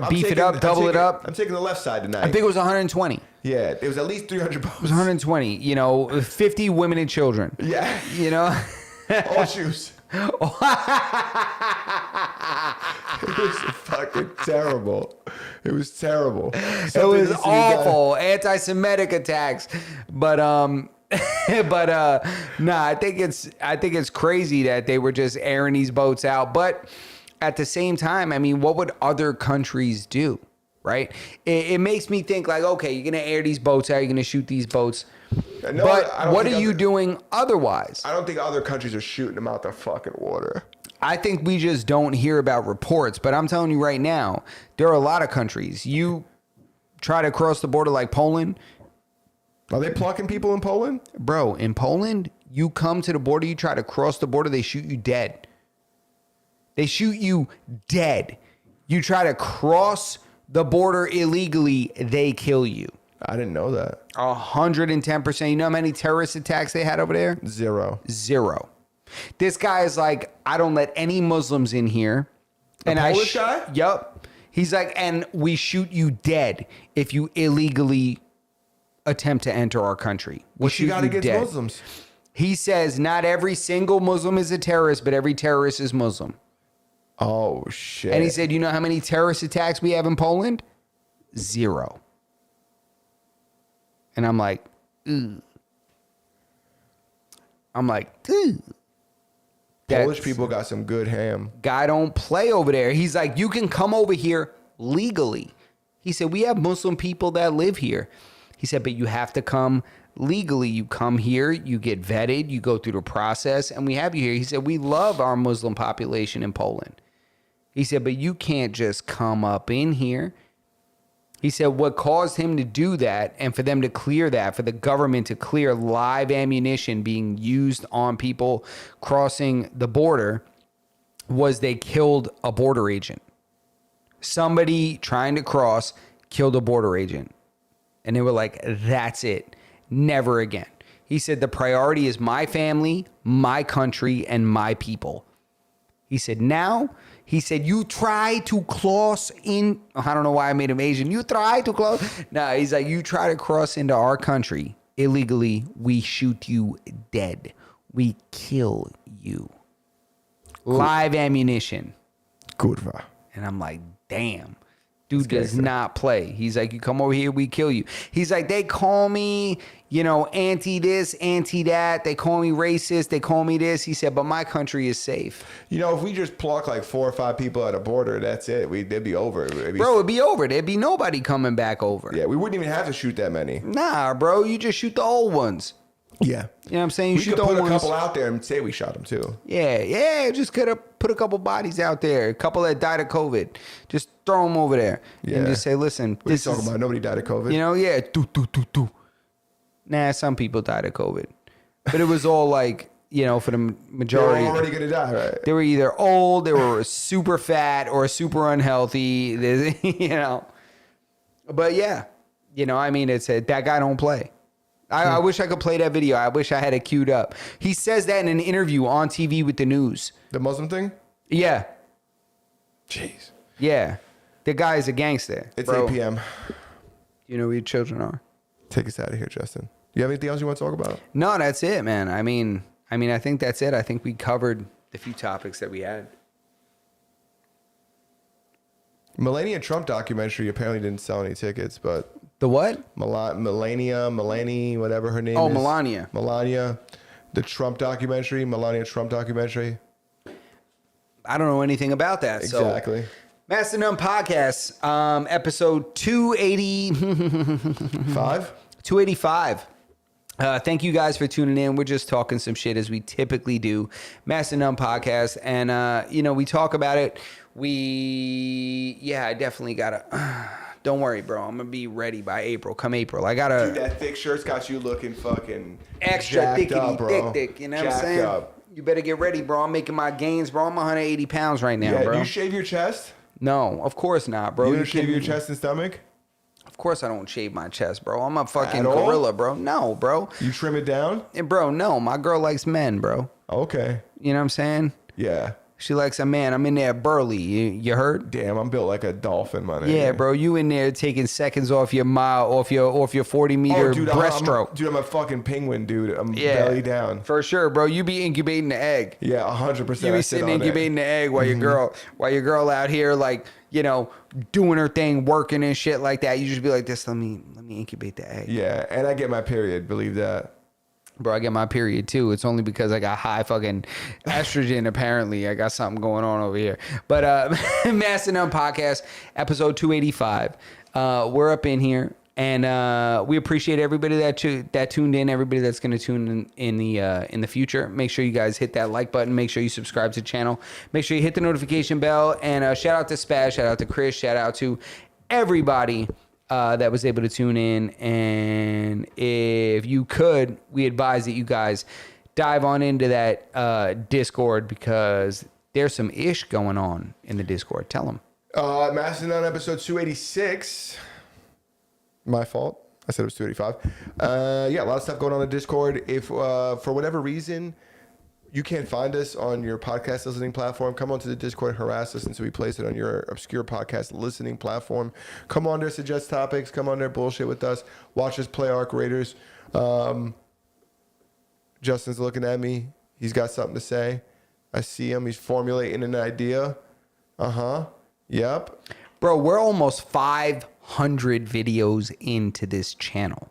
beef it up, double it up.
I'm taking the left side tonight.
I think it was 120.
Yeah, it was at least 300 boats.
It was 120. 50 women and children.
Yeah. All shoes. It was fucking terrible. It was terrible.
It was awful. Anti-Semitic attacks. But I think it's crazy that they were just airing these boats out. But at the same time, I mean, what would other countries do? Right? It makes me think like, okay, you're gonna air these boats out, you're gonna shoot these boats.
No,
but what are you doing otherwise?
I don't think other countries are shooting them out the fucking water.
I think we just don't hear about reports, but I'm telling you right now, there are a lot of countries. You try to cross the border like Poland.
Are they plucking people in Poland?
Bro, in Poland, you come to the border, you try to cross the border, they shoot you dead. They shoot you dead. You try to cross the border illegally, they kill you.
I didn't know that.
110%. You know how many terrorist attacks they had over there?
Zero.
This guy is like, I don't let any Muslims in here. And
Polish guy?
Yep. He's like, and we shoot you dead if you illegally attempt to enter our country.
What you got against Muslims?
He says not every single Muslim is a terrorist, but every terrorist is Muslim.
Oh, shit.
And he said, you know how many terrorist attacks we have in Poland? 0. And I'm like, ugh. I'm like, ugh.
Polish people got some good ham.
Guy don't play over there. He's like, you can come over here legally. He said, we have Muslim people that live here. He said, but you have to come legally. You come here, you get vetted, you go through the process, and we have you here. He said, we love our Muslim population in Poland. He said, but you can't just come up in here. He said what caused him to do that and for them to clear that, for the government to clear live ammunition being used on people crossing the border, was they killed a border agent. Somebody trying to cross killed a border agent. And they were like, that's it. Never again. He said the priority is my family, my country, and my people. He said now... He said, you try to cross in, I don't know why I made him Asian. You try to cross. No, he's like, you try to cross into our country illegally, we shoot you dead. We kill you. Live ammunition.
Kurva.
And I'm like, damn. Dude does not play. He's like, you come over here, we kill you. He's like, they call me, you know, anti this, anti that. They call me racist. They call me this. He said, but my country is safe.
You know, if we just pluck like 4 or 5 people at a border, that's it. It'd be over.
Bro, it'd be over. There'd be nobody coming back over.
Yeah, we wouldn't even have to shoot that many.
Nah, bro. You just shoot the old ones.
Yeah.
You know what I'm saying? You
we
shoot
could
the
put
old
a
ones.
couple out there and say we shot them too.
Yeah. Just could have put a couple bodies out there. A couple that died of COVID. Just throw them over there.
Yeah.
And just say, listen.
What are you talking about? Nobody died of COVID?
You know, yeah. Nah, some people died of COVID. But it was all like, you know, for the majority.
They're already going to die, right?
They were either old, they were super fat, or super unhealthy. You know. But yeah. You know, I mean, that guy don't play. I wish I could play that video. I wish I had it queued up. He says that in an interview on TV with the news.
The Muslim thing?
Yeah.
Jeez.
Yeah. The guy is a gangster.
It's
bro.
8 p.m.
You know who your children are?
Take us out of here, Justin. You have anything else you want to talk about?
No, that's it, man. I mean, I think that's it. I think we covered the few topics that we had.
Melania Trump documentary apparently didn't sell any tickets, but...
The what?
Melanie, whatever her name is.
Oh, Melania.
Melania. The Trump documentary, Melania Trump documentary.
I don't know anything about that.
Exactly.
So, Master None Podcast, episode 285. 285. Thank you guys for tuning in. We're just talking some shit as we typically do. Master None Podcast. And, you know, we talk about it. I definitely got to... Don't worry, bro. I'm gonna be ready by April. Come April, I gotta.
Dude, that thick shirt's got you looking fucking
extra thickety thick. You know what I'm saying?
Up.
You better get ready, bro. I'm making my gains, bro. I'm 180 pounds right now, bro.
Do you shave your chest?
No, of course not, bro.
You don't shave your chest and stomach?
Of course I don't shave my chest, bro. I'm a fucking gorilla, bro. No, bro.
You trim it down?
And bro, no. My girl likes men, bro.
Okay.
You know what I'm saying?
Yeah.
She likes a man. I'm in there burly. You heard?
Damn, I'm built like a dolphin, my nigga.
Yeah, bro. You in there taking seconds off your mile, off your 40-meter breaststroke.
I'm a fucking penguin, dude. I'm belly down.
For sure, bro. You be incubating the egg.
Yeah, 100%.
You be sitting incubating the egg while your girl out here, like, you know, doing her thing, working and shit like that. You just be like this. Let me incubate the egg.
Yeah, and I get my period. Believe that.
Bro, I get my period too. It's only because I got high fucking estrogen, apparently. I got something going on over here. But Master None Podcast, episode 285. We're up in here. And we appreciate everybody that tuned in, everybody that's going to tune in the future. Make sure you guys hit that like button. Make sure you subscribe to the channel. Make sure you hit the notification bell. And shout out to Spaz, shout out to Chris, shout out to everybody that was able to tune in. And if you could, we advise that you guys dive on into that Discord, because there's some ish going on in the Discord. Tell them.
Master None episode 286. My fault. I said it was 285. Yeah, a lot of stuff going on in Discord. If for whatever reason you can't find us on your podcast listening platform, come onto the Discord, harass us until we place it on your obscure podcast listening platform. Come on there, suggest topics. Come on there, bullshit with us. Watch us play Arc Raiders. Justin's looking at me. He's got something to say. I see him. He's formulating an idea. Yep.
Bro, we're almost 500 videos into this channel.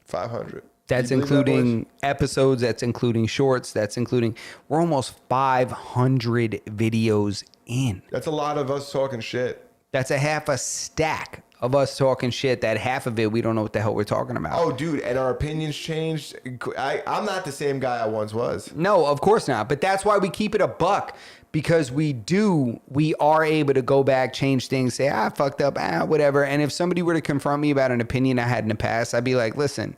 500.
That's
You believe that,
including
boys?
episodes. That's including shorts. That's including. We're almost 500 videos in.
That's a lot of us talking shit.
That's a half a stack of us talking shit. That half of it, we don't know what the hell we're talking about.
Oh, dude, and our opinions changed. I'm not the same guy I once was.
No, of course not. But that's why we keep it a buck, because we are able to go back, change things, say, I fucked up, whatever. And if somebody were to confront me about an opinion I had in the past, I'd be like, listen,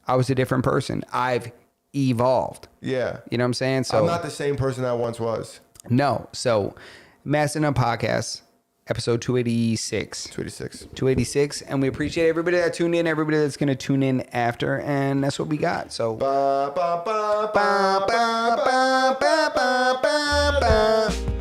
I was a different person. I've evolved.
Yeah.
You know what I'm saying? So
I'm not the same person I once was.
no. So Mastering Up Podcast, episode 286.
286.
286. And we appreciate everybody that tuned in, everybody that's going to tune in after. And that's what we got. So
Ba, ba, ba,
ba, ba, ba, ba, ba, ba, ba.